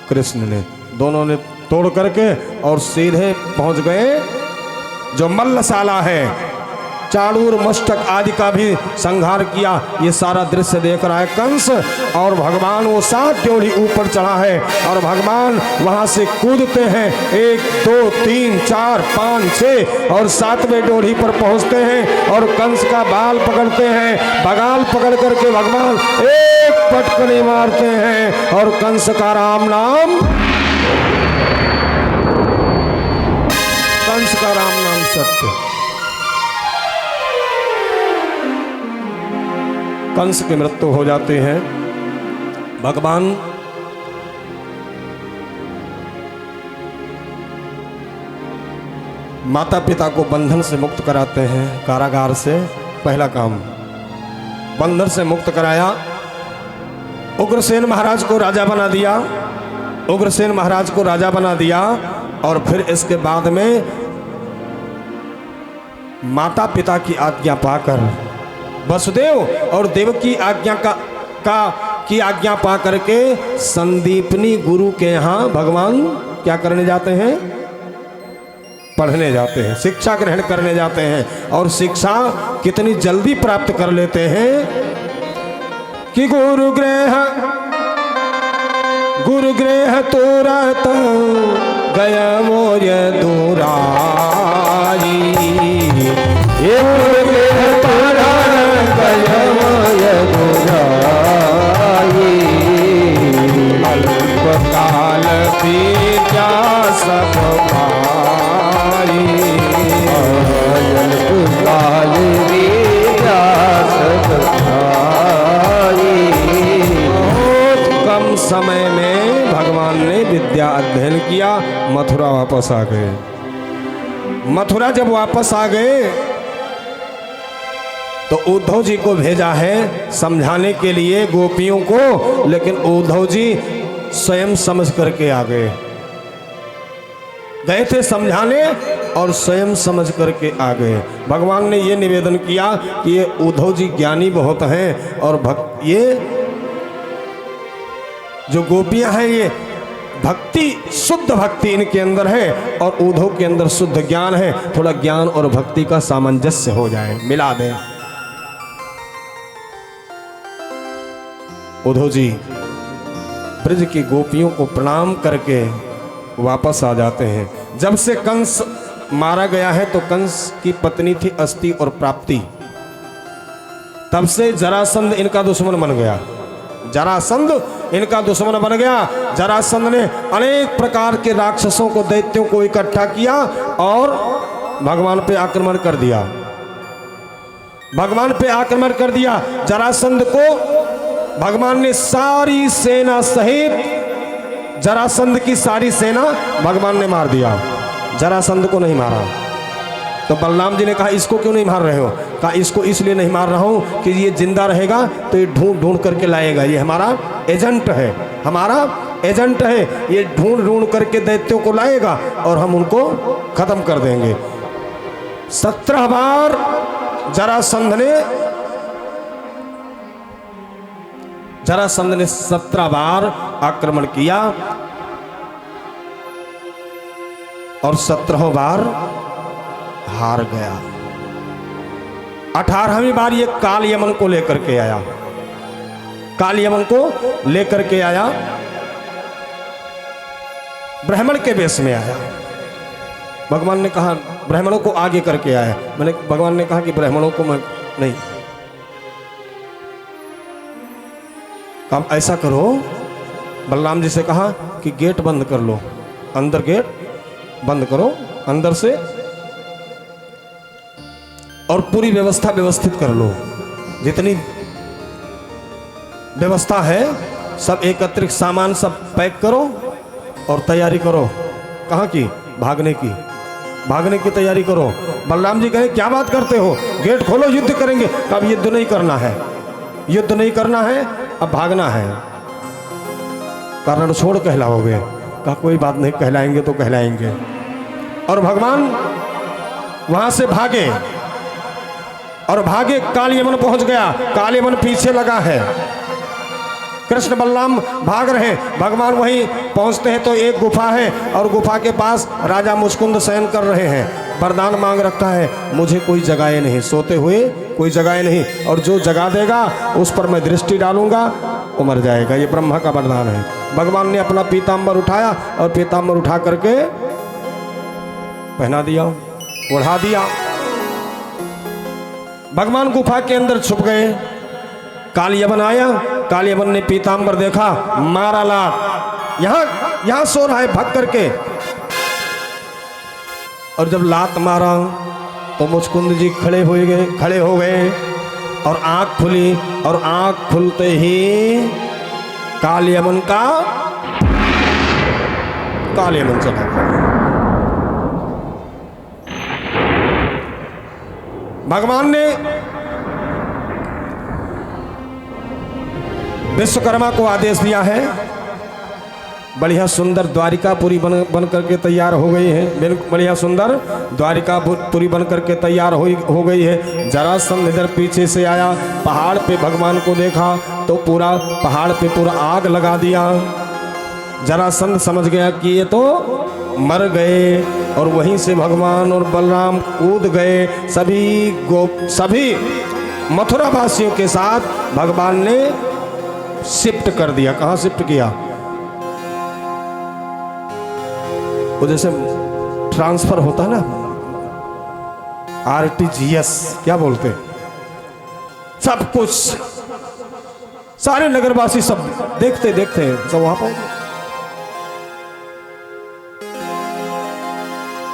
कृष्ण ने। दोनों ने तोड़ करके और सीधे पहुंच गए जो मल्लशाला है। चाणूर मस्तक आदि का भी संहार किया। ये सारा दृश्य देख रहा है कंस, और भगवान वो 7 ड्योढ़ी ऊपर चढ़ा है और भगवान वहां से कूदते हैं। 1 2 3 4 5 6 और 7वें ड्योढ़ी पर पहुंचते हैं और कंस का बाल पकड़ते हैं। बगाल पकड़ करके भगवान एक पटकनी मारते हैं और कंस का राम नाम, कंस का राम नाम सत्य। कंस की मृत्यु हो जाती है। भगवान माता पिता को बंधन से मुक्त कराते हैं, कारागार से। पहला काम बंधन से मुक्त कराया, उग्रसेन महाराज को राजा बना दिया, उग्रसेन महाराज को राजा बना दिया। और फिर इसके बाद में माता पिता की आज्ञा पाकर वसुदेव और देवकी की आज्ञा पा करके संदीपनी गुरु के यहाँ भगवान क्या करने जाते हैं? पढ़ने जाते हैं, शिक्षा ग्रहण करने जाते हैं। और शिक्षा कितनी जल्दी प्राप्त कर लेते हैं कि गुरु गृह तुरत गया मोर दुराई, ये गुरु गृह तुरत गया मोर दुराई, अल्प काल विद्या सब पाई, अल्प काल विद्या सब पाई। बहुत कम समय में भगवान ने विद्या अध्ययन किया, मथुरा वापस आ गए। मथुरा जब वापस आ गए तो उद्धव जी को भेजा है समझाने के लिए गोपियों को, लेकिन उद्धव जी स्वयं समझ करके आ गए। गए थे समझाने और स्वयं समझ करके आ गए। भगवान ने ये निवेदन किया कि ये उद्धव जी ज्ञानी बहुत हैं और ये जो गोपियां हैं ये भक्ति, शुद्ध भक्ति इनके अंदर है और उद्धव के अंदर शुद्ध ज्ञान है। थोड़ा ज्ञान और भक्ति का सामंजस्य हो जाए, मिला दें। उद्धव जी ब्रज की गोपियों को प्रणाम करके वापस आ जाते हैं। जब से कंस मारा गया है तो कंस की पत्नी थी अस्ति और प्राप्ति, तब से जरासंध इनका दुश्मन बन गया। जरासंध इनका दुश्मन बन गया। जरासंध ने अनेक प्रकार के राक्षसों को, दैत्यों को इकट्ठा किया और भगवान पे आक्रमण कर दिया। भगवान पे आक्रमण कर दिया। जरासंध को भगवान ने सारी सेना सहित जरासंध की सारी सेना भगवान ने मार दिया, जरासंध को नहीं मारा। तो बलराम जी ने कहा इसको क्यों नहीं मार रहे हो? कहा इसको इसलिए नहीं मार रहा हूँ कि ये जिंदा रहेगा तो ये ढूंढ ढूंढ करके लाएगा, ये हमारा एजेंट है, हमारा एजेंट है, ये ढूंढ ढूंढ करके दैत्यों को लाएगा और हम उनको खत्म कर देंगे। 17 बार जरासंध ने 17 बार आक्रमण किया और 17 बार हार गया। 18वीं बार ये काल यमन को लेकर के आया, काल यमन को लेकर के आया, ब्राह्मण के वेश में आया। भगवान ने कहा ब्राह्मणों को आगे करके आया। भगवान ने कहा कि ब्राह्मणों को मैं नहीं, अब ऐसा करो, बलराम जी से कहा कि गेट बंद कर लो, अंदर गेट बंद करो अंदर से और पूरी व्यवस्था व्यवस्थित कर लो। जितनी व्यवस्था है सब एकत्रित सामान सब पैक करो और तैयारी करो। कहाँ की? भागने की, भागने की तैयारी करो। बलराम जी कहे क्या बात करते हो, गेट खोलो, युद्ध करेंगे। कब युद्ध नहीं करना है, युद्ध नहीं करना है, अब भागना है। कारण छोड़ कहलाओगे। कहा कोई बात नहीं, कहलाएंगे तो कहलाएंगे। और भगवान वहां से भागे और भागे, काल यमन पहुंच गया। काल यमन पीछे लगा है, कृष्ण बलराम भाग रहे हैं। भगवान वहीं पहुंचते हैं तो एक गुफा है और गुफा के पास राजा मुचकुंद शयन कर रहे हैं। वरदान मांग रखा है, मुझे कोई जगाए नहीं, सोते हुए कोई जगाए नहीं, और जो जगा देगा उस पर मैं दृष्टि डालूंगा वो मर जाएगा। ये ब्रह्मा का वरदान है। भगवान ने अपना पीताम्बर उठाया और पीताम्बर उठा करके पहना दिया, ओढ़ा दिया। भगवान गुफा के अंदर छुप गए। काल यमन आया, काल यमन ने पीताम्बर देखा, मारा लात, यहां सो रहा है भाग करके। और जब लात मारा तो मुचकुंद जी खड़े हो गए। और आंख खुली और आंख खुलते ही कालयमन चला गया। भगवान ने विश्वकर्मा को आदेश दिया है, बढ़िया सुंदर द्वारिकापुरी बन करके तैयार हो गई है, बढ़िया सुंदर द्वारिकापुरी बन करके तैयार हो गई है। जरासंध इधर पीछे से आया, पहाड़ पे भगवान को देखा तो पूरा पहाड़ पे पूरा आग लगा दिया। जरासंध समझ गया कि ये तो मर गए, और वहीं से भगवान और बलराम कूद गए। सभी मथुरा वासियों के साथ भगवान ने शिफ्ट कर दिया। कहाँ शिफ्ट किया? वो जैसे ट्रांसफर होता है ना, RTGS क्या बोलते, सब कुछ सारे नगरवासी सब देखते देखते सब वहां पहुंच गए।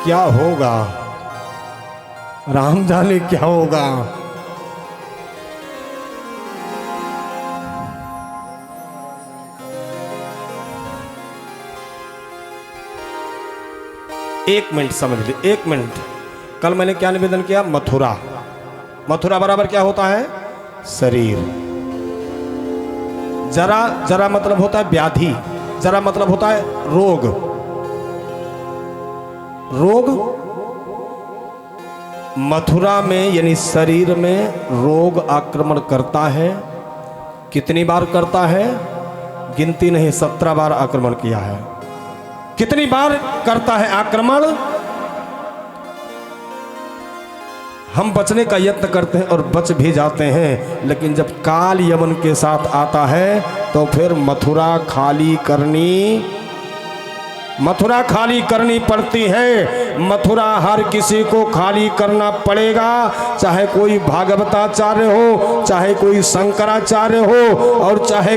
क्या होगा राम जाने क्या होगा। एक मिनट समझ ली, एक मिनट। कल मैंने क्या निवेदन किया? मथुरा। मथुरा बराबर क्या होता है? शरीर। जरा मतलब होता है व्याधि, जरा मतलब होता है रोग। रोग मथुरा में यानी शरीर में रोग आक्रमण करता है। कितनी बार करता है? गिनती नहीं, 17 बार आक्रमण किया है। कितनी बार करता है आक्रमण? हम बचने का यत्न करते हैं और बच भी जाते हैं, लेकिन जब काल यमन के साथ आता है तो फिर मथुरा खाली करनी पड़ती है। मथुरा हर किसी को खाली करना पड़ेगा, चाहे कोई भागवताचार्य हो, चाहे कोई शंकराचार्य हो, और चाहे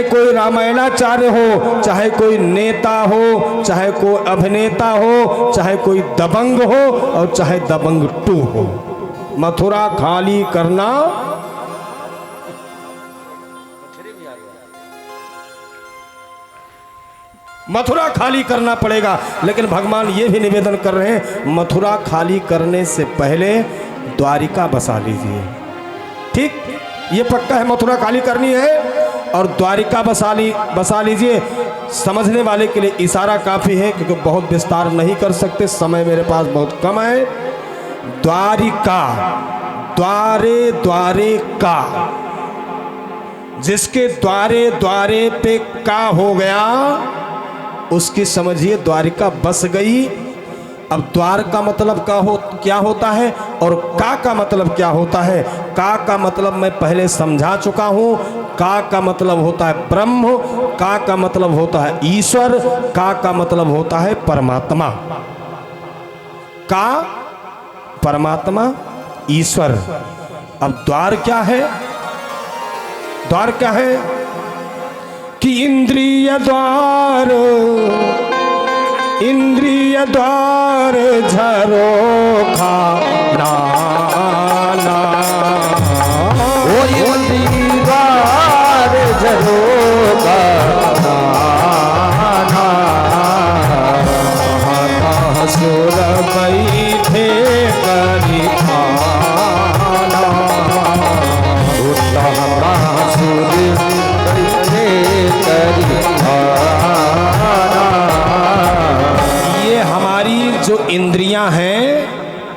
कोई रामायणाचार्य हो, चाहे कोई नेता हो, चाहे कोई अभिनेता हो, चाहे कोई दबंग हो, और चाहे दबंग 2 हो। मथुरा खाली करना पड़ेगा। लेकिन भगवान ये भी निवेदन कर रहे हैं, मथुरा खाली करने से पहले द्वारिका बसा लीजिए। ठीक, ये पक्का है, मथुरा खाली करनी है और द्वारिका बसा लीजिए। समझने वाले के लिए इशारा काफी है, क्योंकि बहुत विस्तार नहीं कर सकते, समय मेरे पास बहुत कम है। द्वारिका, द्वारे का, जिसके द्वारे पे का हो गया उसकी समझिए द्वारिका बस गई। अब द्वार का मतलब क्या होता है और का मतलब क्या होता है? का मतलब मैं पहले समझा चुका हूं। का मतलब होता है ब्रह्म, का मतलब होता है ईश्वर, का मतलब होता है परमात्मा। का परमात्मा, ईश्वर। अब द्वार क्या है? द्वार क्या है कि इंद्रिय द्वार झरोखा नाना, ओ इंद्रिय द्वार झरोखा नाना, सुर बैठे करी खाना, सुर बैठे करी खाना। ये हमारी जो इंद्रियां हैं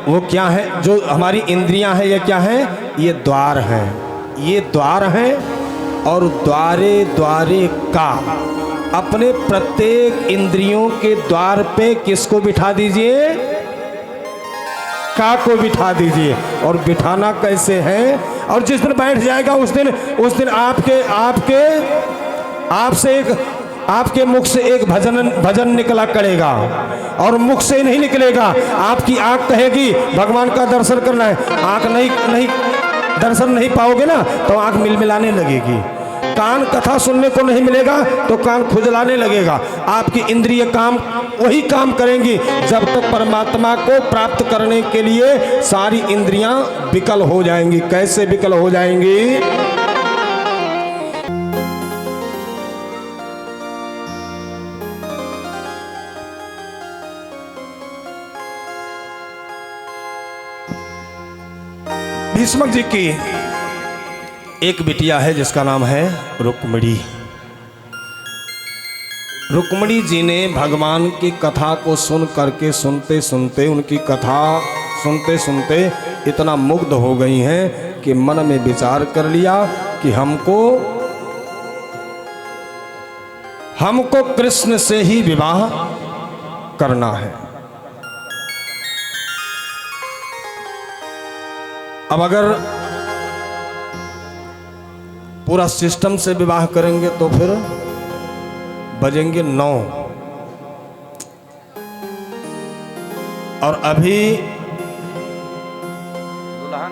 वो क्या है? जो हमारी इंद्रियां हैं ये क्या है? ये द्वार हैं, ये द्वार हैं। और द्वारे का, अपने प्रत्येक इंद्रियों के द्वार पे किसको बिठा दीजिए? का को बिठा दीजिए। और बिठाना कैसे है? और जिस दिन बैठ जाएगा उस दिन आपके मुख से एक भजन निकला करेगा, और मुख से नहीं निकलेगा। आपकी आंख कहेगी भगवान का दर्शन करना है, आंख नहीं दर्शन नहीं पाओगे ना तो आंख मिलमिलाने लगेगी। कान कथा सुनने को नहीं मिलेगा तो कान खुजलाने लगेगा। आपकी इंद्रिय काम वही काम करेंगी जब तक परमात्मा को प्राप्त करने के लिए सारी इंद्रियां विकल हो जाएंगी। कैसे विकल हो जाएंगी? भीष्मक जी की एक बिटिया है जिसका नाम है रुक्मिणी। रुक्मिणी जी ने भगवान की कथा को सुन करके सुनते सुनते उनकी कथा सुनते सुनते इतना मुग्ध हो गई हैं कि मन में विचार कर लिया कि हमको कृष्ण से ही विवाह करना है। अब अगर पूरा सिस्टम से विवाह करेंगे तो फिर बजेंगे 9 और अभी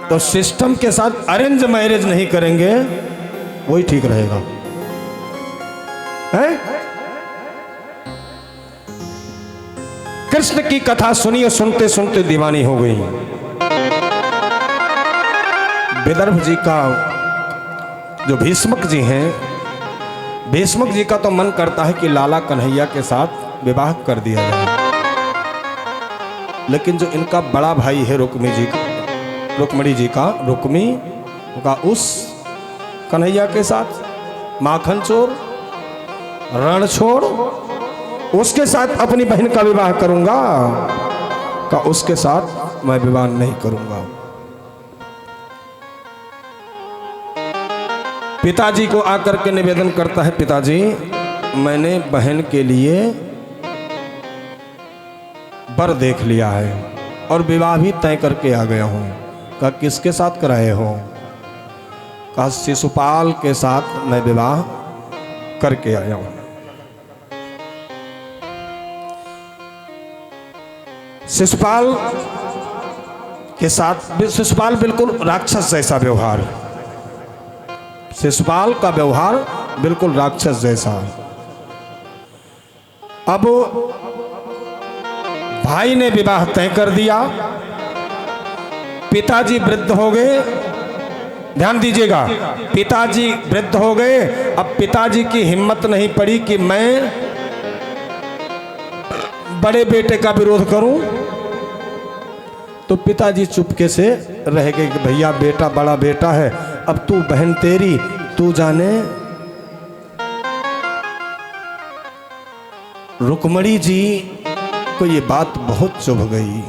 तो सिस्टम के साथ अरेंज मैरिज नहीं करेंगे, वही ठीक रहेगा। है? कृष्ण की कथा सुनिए, सुनते सुनते दीवानी हो गई। विदर्भ जी का जो भीष्मक जी हैं, भीष्मक जी का तो मन करता है कि लाला कन्हैया के साथ विवाह कर दिया जाए, लेकिन जो इनका बड़ा भाई है रुक्मी जी का उस कन्हैया के साथ माखन चोर रण छोड़ उसके साथ अपनी बहन का विवाह करूंगा का उसके साथ मैं विवाह नहीं करूंगा। पिताजी को आकर के निवेदन करता है, पिताजी मैंने बहन के लिए वर देख लिया है और विवाह भी तय करके आ गया हूं। कहा किसके साथ कराए हो? कहा शिशुपाल के साथ मैं विवाह करके आया हूं। शिशुपाल के साथ, शिशुपाल बिल्कुल राक्षस जैसा व्यवहार, शिशुपाल का व्यवहार बिल्कुल राक्षस जैसा। अब भाई ने विवाह तय कर दिया, पिताजी वृद्ध हो गए। ध्यान दीजिएगा, पिताजी वृद्ध हो गए। अब पिताजी की हिम्मत नहीं पड़ी कि मैं बड़े बेटे का विरोध करूं, तो पिताजी चुपके से रह गए कि भैया बेटा बड़ा बेटा है, अब तू बहन तेरी तू जाने। रुक्मिणी जी को ये बात बहुत चुभ गई।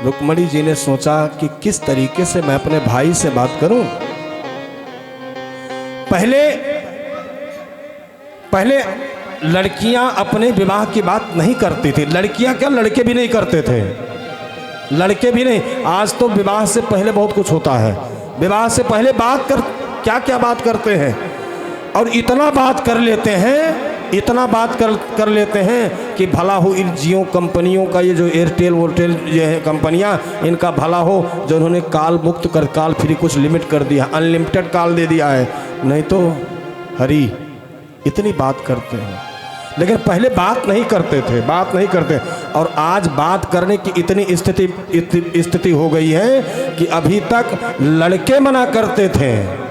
रुक्मिणी जी ने सोचा कि किस तरीके से मैं अपने भाई से बात करूं। पहले लड़कियां अपने विवाह की बात नहीं करती थी। लड़कियां क्या, लड़के भी नहीं करते थे, लड़के भी नहीं। आज तो विवाह से पहले बहुत कुछ होता है। विवाह से पहले क्या क्या बात करते हैं, और इतना बात कर लेते हैं, इतना बात कर लेते हैं कि भला हो इन जियो कंपनियों का, ये जो एयरटेल वोल्टेल ये है कंपनियां, इनका भला हो जो उन्होंने काल मुक्त कर काल फ्री कुछ लिमिट कर दिया, अनलिमिटेड काल दे दिया है। नहीं तो हरी इतनी बात करते हैं, लेकिन पहले बात नहीं करते थे, बात नहीं करते। और आज बात करने की इतनी स्थिति हो गई है कि अभी तक लड़के मना करते थे,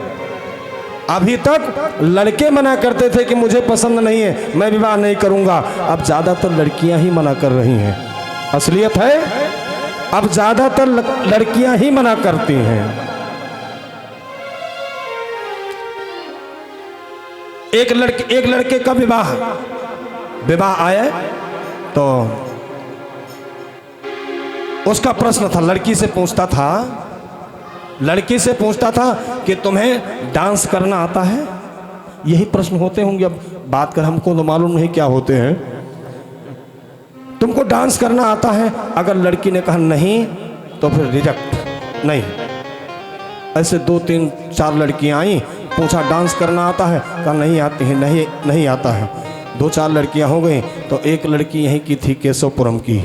अभी तक लड़के मना करते थे कि मुझे पसंद नहीं है, मैं विवाह नहीं करूंगा। अब ज़्यादातर लड़कियां ही मना कर रही हैं। असलियत है, अब ज़्यादातर लड़कियां ही मना करती हैं। एक लड़के का विवाह आया तो उसका प्रश्न था, लड़की से पूछता था कि तुम्हें डांस करना आता है? यही प्रश्न होते होंगे। अब बात कर, हमको तो मालूम नहीं क्या होते हैं। तुमको डांस करना आता है? अगर लड़की ने कहा नहीं तो फिर रिजेक्ट, नहीं। ऐसे 2 3 4 लड़कियां आई, पूछा डांस करना आता है? कहा नहीं आती है, नहीं आता है। 2 4 लड़कियां हो गई तो एक लड़की यहीं की थी, केशवपुरम की,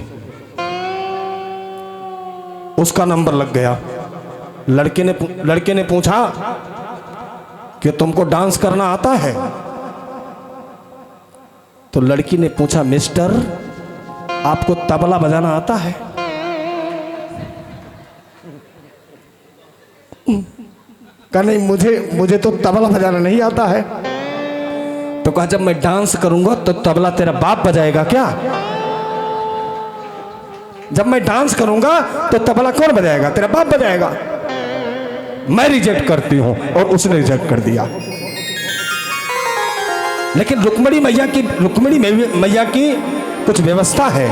उसका नंबर लग गया। लड़के ने पूछा कि तुमको डांस करना आता है? तो लड़की ने पूछा, मिस्टर आपको तबला बजाना आता है? कहा नहीं, मुझे तो तबला बजाना नहीं आता है। तो कहा जब मैं डांस करूंगा तो तबला तेरा बाप बजाएगा क्या? जब मैं डांस करूंगा तो तबला कौन बजाएगा? तेरा बाप बजाएगा। मैं रिजेक्ट करती हूं, और उसने रिजेक्ट कर दिया। लेकिन रुक्मिणी मैया की कुछ व्यवस्था है,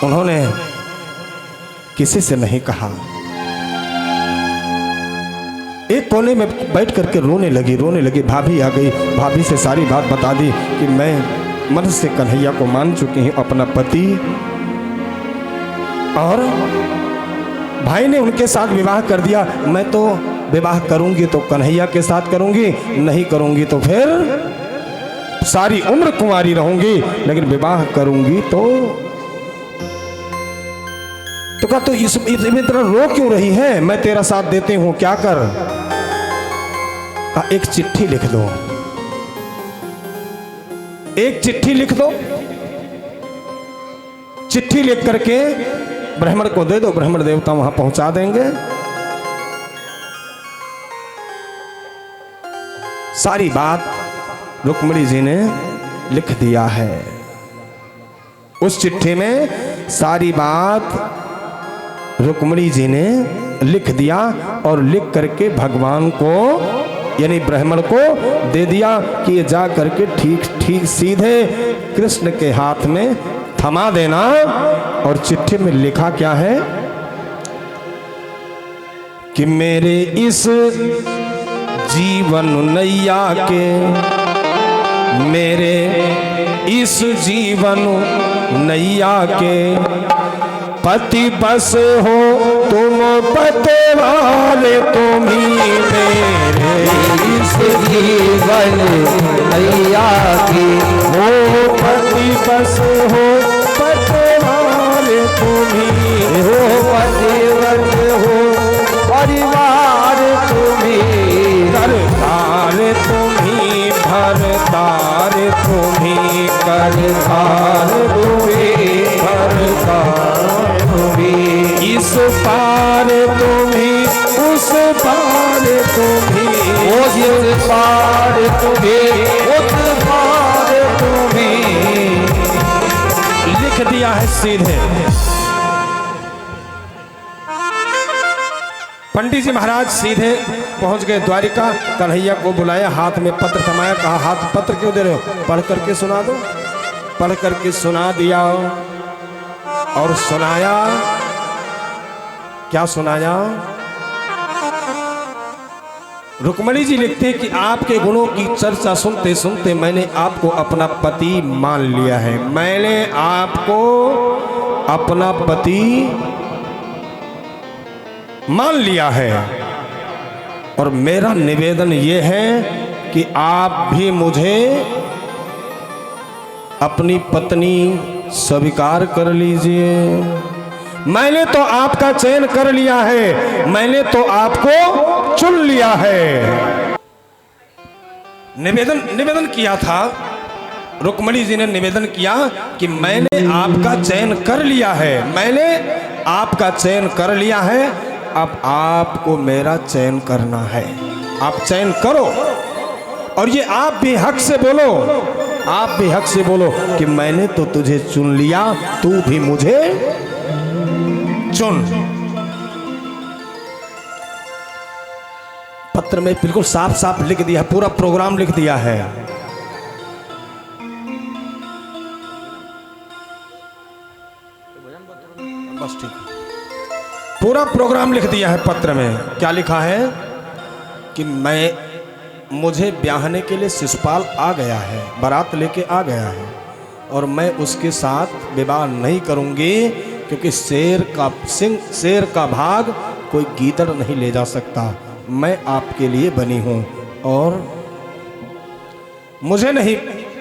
उन्होंने किसी से नहीं कहा। एक कोने में बैठ करके रोने लगी। भाभी आ गई, भाभी से सारी बात बता दी कि मैं मन से कन्हैया को मान चुकी हूँ, अपना पति, और भाई ने उनके साथ विवाह कर दिया। मैं तो विवाह करूंगी तो कन्हैया के साथ करूंगी, नहीं करूंगी तो फिर सारी उम्र कुंवारी रहूंगी, लेकिन विवाह करूंगी तो कहा तो इसमें तरह रो क्यों रही है? मैं तेरा साथ देती हूं, क्या कर? कहा एक चिट्ठी लिख दो, एक चिट्ठी लिख दो। चिट्ठी लिख करके ब्राह्मण को दे दो, ब्राह्मण देवता वहां पहुंचा देंगे। सारी बात रुक्मिणी जी ने लिख दिया है। उस चिट्ठी में सारी बात रुक्मिणी जी ने लिख दिया, और लिख करके भगवान को यानी ब्राह्मण को दे दिया कि ये जा करके ठीक सीधे कृष्ण के हाथ में थमा देना। और चिट्ठी में लिखा क्या है कि मेरे इस जीवन नैया के, मेरे इस जीवन नैया के पति बस हो तुम, पते वाले तुम ही मेरे इस जीवन नैया की हो, पति बस हो पते वाले तुम ही हो, पतिव्रत हो परिवार तुम्ही, करतार तुम्ही, भरतार तुम्ही, करतार तुम्ही, भरतार तुम्ही, इस पार तुम्ही, उस पार तुम्ही, इस पार तुम्ही, उस पार तुम्ही। लिख दिया है सीधे। पंडित जी महाराज सीधे पहुंच गए द्वारिका। कन्हैया को बुलाया, हाथ में पत्र थमाया, कहा हाथ पत्र क्यों दे रहे हो? पढ़ करके सुना दो। पढ़ करके सुना दिया, और सुनाया क्या? सुनाया रुक्मिणी जी लिखते हैं कि आपके गुणों की चर्चा सुनते सुनते मैंने आपको अपना पति मान लिया है। मैंने आपको अपना पति मान लिया है, और मेरा निवेदन ये है कि आप भी मुझे अपनी पत्नी स्वीकार कर लीजिए। मैंने तो आपका चयन कर लिया है, मैंने तो आपको चुन लिया है। निवेदन किया था, रुक्मिणी जी ने निवेदन किया कि मैंने आपका चयन कर लिया है, मैंने आपका चयन कर लिया है, अब आपको मेरा चयन करना है। आप चयन करो, और ये आप भी हक से बोलो, आप भी हक से बोलो कि मैंने तो तुझे चुन लिया, तू भी मुझे चुन। पत्र में बिल्कुल साफ साफ लिख दिया, पूरा प्रोग्राम लिख दिया है। बस ठीक है, पूरा प्रोग्राम लिख दिया है पत्र में। क्या लिखा है कि मुझे ब्याहने के लिए शिशुपाल आ गया है, बारात लेके आ गया है, और मैं उसके साथ विवाह नहीं करूंगी, क्योंकि शेर का भाग कोई गीदड़ नहीं ले जा सकता। मैं आपके लिए बनी हूं, और मुझे नहीं,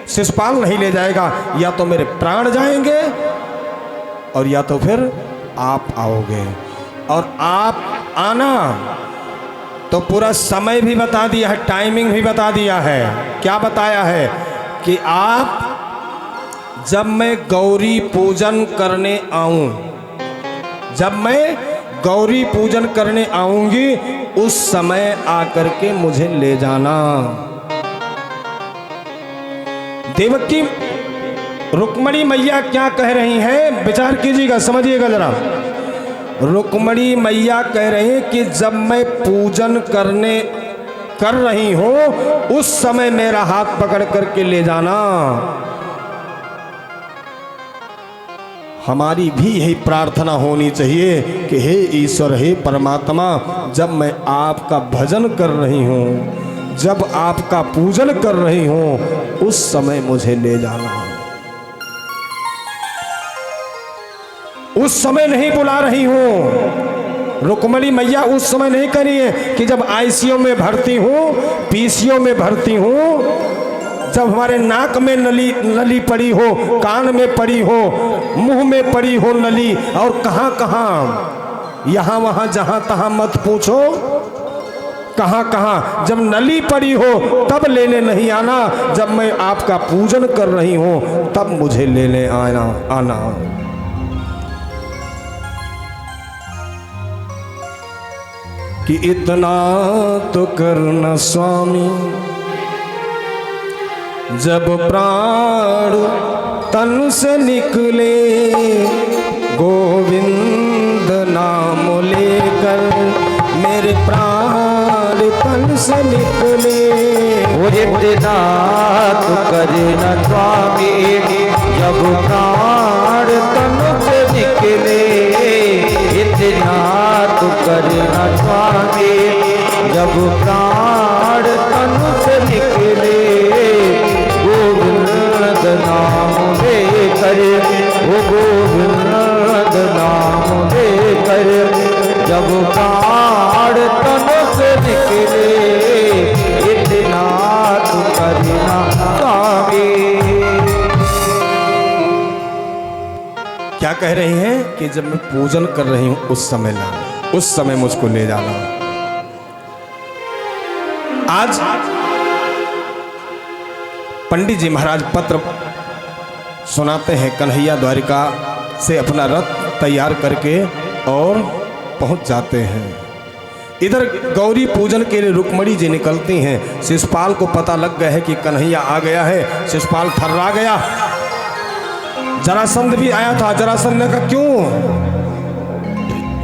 शिशुपाल नहीं ले जाएगा। या तो मेरे प्राण जाएंगे, और या तो फिर आप आओगे, और आप आना तो पूरा समय भी बता दिया है, टाइमिंग भी बता दिया है। क्या बताया है कि आप जब मैं गौरी पूजन करने आऊं, जब मैं गौरी पूजन करने आऊंगी उस समय आकर के मुझे ले जाना। देवकी रुक्मणी मैया क्या कह रही हैं, विचार कीजिएगा, समझिएगा जरा। रुक्मणी मैया कह रही हैं कि जब मैं पूजन कर रही हूं उस समय मेरा हाथ पकड़ करके ले जाना। हमारी भी यही प्रार्थना होनी चाहिए कि हे ईश्वर, हे परमात्मा, जब मैं आपका भजन कर रही हूँ, जब आपका पूजन कर रही हूँ उस समय मुझे ले जाना। उस समय नहीं बुला रही हूँ। रुक्मणी मैया उस समय नहीं करी है कि जब आईसीयू में भर्ती हूँ, पीसीयू में भर्ती हूँ, जब हमारे नाक में नली पड़ी हो, कान में पड़ी हो, मुंह में पड़ी हो नली, और कहाँ कहाँ, यहाँ वहाँ जहाँ तहाँ मत पूछो, कहाँ कहाँ जब नली पड़ी हो तब लेने नहीं आना, जब मैं आपका पूजन कर रही हूँ तब मुझे लेने आना। कि इतना तो करना स्वामी, जब प्राण तन से निकले, गोविंद नाम लेकर मेरे प्राण तन से निकले। इतना तो करना स्वामी, जब प्राण तन से निकले। इतना तो करना स्वामी, जब प्राण तन से निकले। गोविंद नाम लेकर, वो गोविंद नाम लेकर जब प्राण तन से निकले। इतना तो करना स्वामी। क्या कह रही हैं कि जब मैं पूजन कर रही हूं उस समय लाना, उस समय मुझको ले जाना। आज पंडित जी महाराज पत्र सुनाते हैं, कन्हैया द्वारिका से अपना रथ तैयार करके और पहुंच जाते हैं। इधर गौरी पूजन के लिए रुक्मणी जी निकलती हैं। शिशुपाल को पता लग गया है कि कन्हैया आ गया है। शिशुपाल थर्रा गया। जरासंध भी आया था। जरासंध ने कहा, क्यों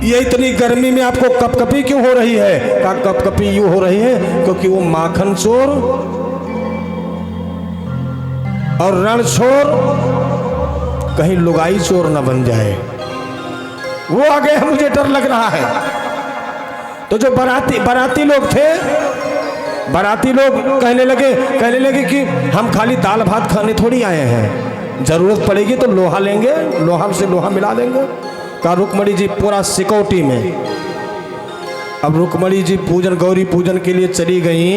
ये इतनी गर्मी में आपको कपकपी क्यों हो रही है? कहा, कपकपी यूं हो रही है क्योंकि वो माखन चोर और रण चोर कहीं लुगाई चोर न बन जाए, वो आ गए, मुझे डर लग रहा है। तो जो बाराती लोग थे, बाराती लोग कहने लगे कि हम खाली दाल भात खाने थोड़ी आए हैं, जरूरत पड़ेगी तो लोहा लेंगे, लोहा से लोहा मिला देंगे। कहा, रुक्मणी जी पूरा सिकौटी में। अब रुक्मणी जी गौरी पूजन के लिए चली गई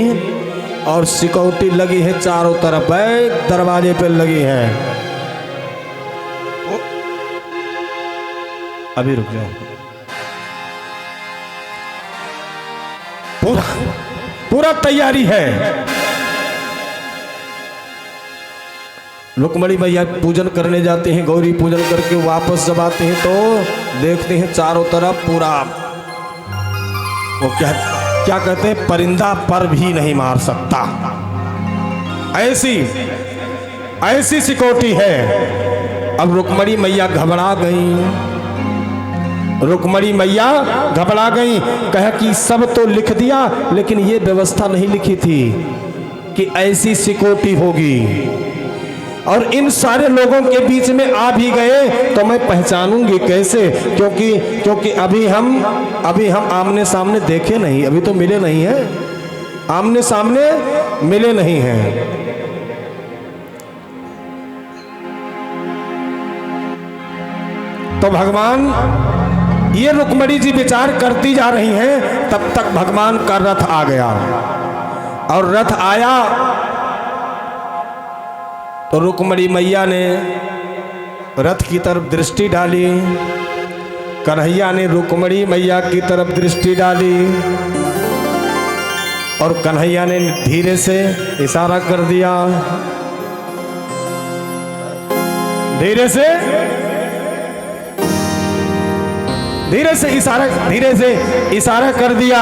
और सिकौटी लगी है चारों तरफ, दरवाजे पे लगी है। अभी रुक जाओ। पूरा तैयारी है। रुक्मणी मैया पूजन करने जाते हैं। गौरी पूजन करके वापस जब आते हैं तो देखते हैं चारों तरफ पूरा, वो क्या कहते हैं, परिंदा पर भी नहीं मार सकता, ऐसी सिकौटी है। अब रुक्मणी मैया घबरा गई। रुक्मणी मैया घबरा गई, कहा कि सब तो लिख दिया लेकिन ये व्यवस्था नहीं लिखी थी कि ऐसी सिकौटी होगी, और इन सारे लोगों के बीच में आ भी गए तो मैं पहचानूंगी कैसे? क्योंकि अभी हम आमने सामने देखे नहीं, अभी तो मिले नहीं हैं, आमने सामने मिले नहीं हैं। तो भगवान, ये रुक्मणी जी विचार करती जा रही हैं, तब तक भगवान का रथ आ गया। और रथ आया तो रुक्मणी मैया ने रथ की तरफ दृष्टि डाली, कन्हैया ने रुक्मणी मैया की तरफ दृष्टि डाली। और कन्हैया ने धीरे से इशारा कर दिया, धीरे से इशारा कर दिया।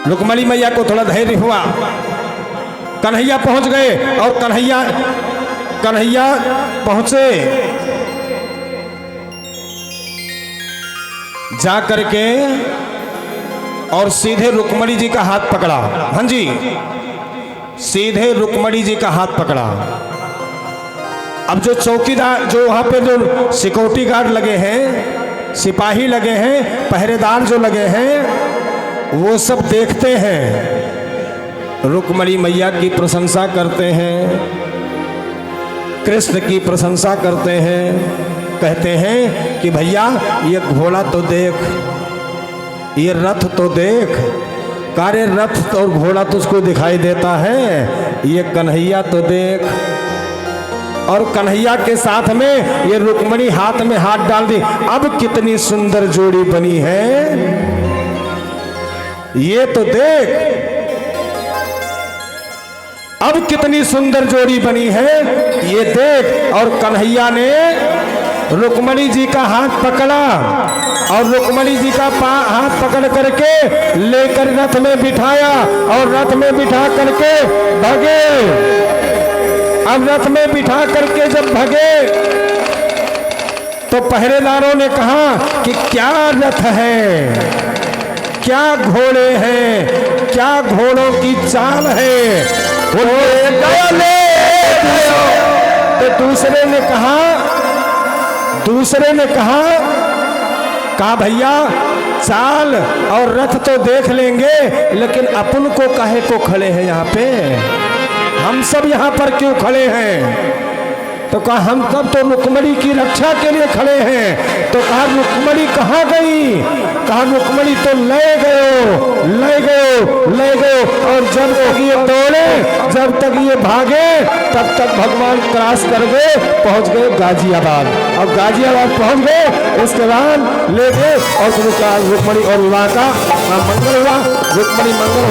रुक्मणी मैया को थोड़ा धैर्य हुआ, कन्हैया पहुंच गए और कन्हैया पहुंचे, जा करके और सीधे रुक्मणी जी का हाथ पकड़ा। हाँ जी, सीधे रुक्मणी जी का हाथ पकड़ा। अब जो चौकीदार, जो वहां पे जो सिक्योरिटी गार्ड लगे हैं, सिपाही लगे हैं, पहरेदार जो लगे हैं, वो सब देखते हैं, रुक्मणी मैया की प्रशंसा करते हैं, कृष्ण की प्रशंसा करते हैं, कहते हैं कि भैया ये घोड़ा तो देख, ये रथ तो देख, कारे रथ और घोड़ा तुझको दिखाई देता है, ये कन्हैया तो देख। और कन्हैया के साथ में ये रुक्मणी हाथ में हाथ डाल दी। अब कितनी सुंदर जोड़ी बनी है, ये तो देख, अब कितनी सुंदर जोड़ी बनी है, ये देख। और कन्हैया ने रुक्मणी जी का हाथ पकड़ा और रुक्मणी जी का हाथ पकड़ करके लेकर रथ में बिठाया और रथ में बिठा करके भागे। अब रथ में बिठा करके जब भागे तो पहरेदारों ने कहा कि क्या रथ है, क्या घोड़े हैं, क्या घोड़ों की चाल है। तो दूसरे ने कहा भैया चाल और रथ तो देख लेंगे, लेकिन अपन को काहे को खड़े हैं यहाँ पे, हम सब यहाँ पर क्यों खड़े हैं। तो कहा हम सब तो रुक्मणी की रक्षा के लिए खड़े हैं। तो कहा रुक्मणी कहाँ गई, कहा रुक्मणी तो ले गए। और जब तक ये दौड़े, जब तक ये भागे, तब तक भगवान क्रॉस कर गए, पहुंच गए गाजियाबाद। अब गाजियाबाद पहुंच गए, उसके बाद ले गए और रुक्मणी और विवाह का मंगल हुआ, रुक्मणी मंगल।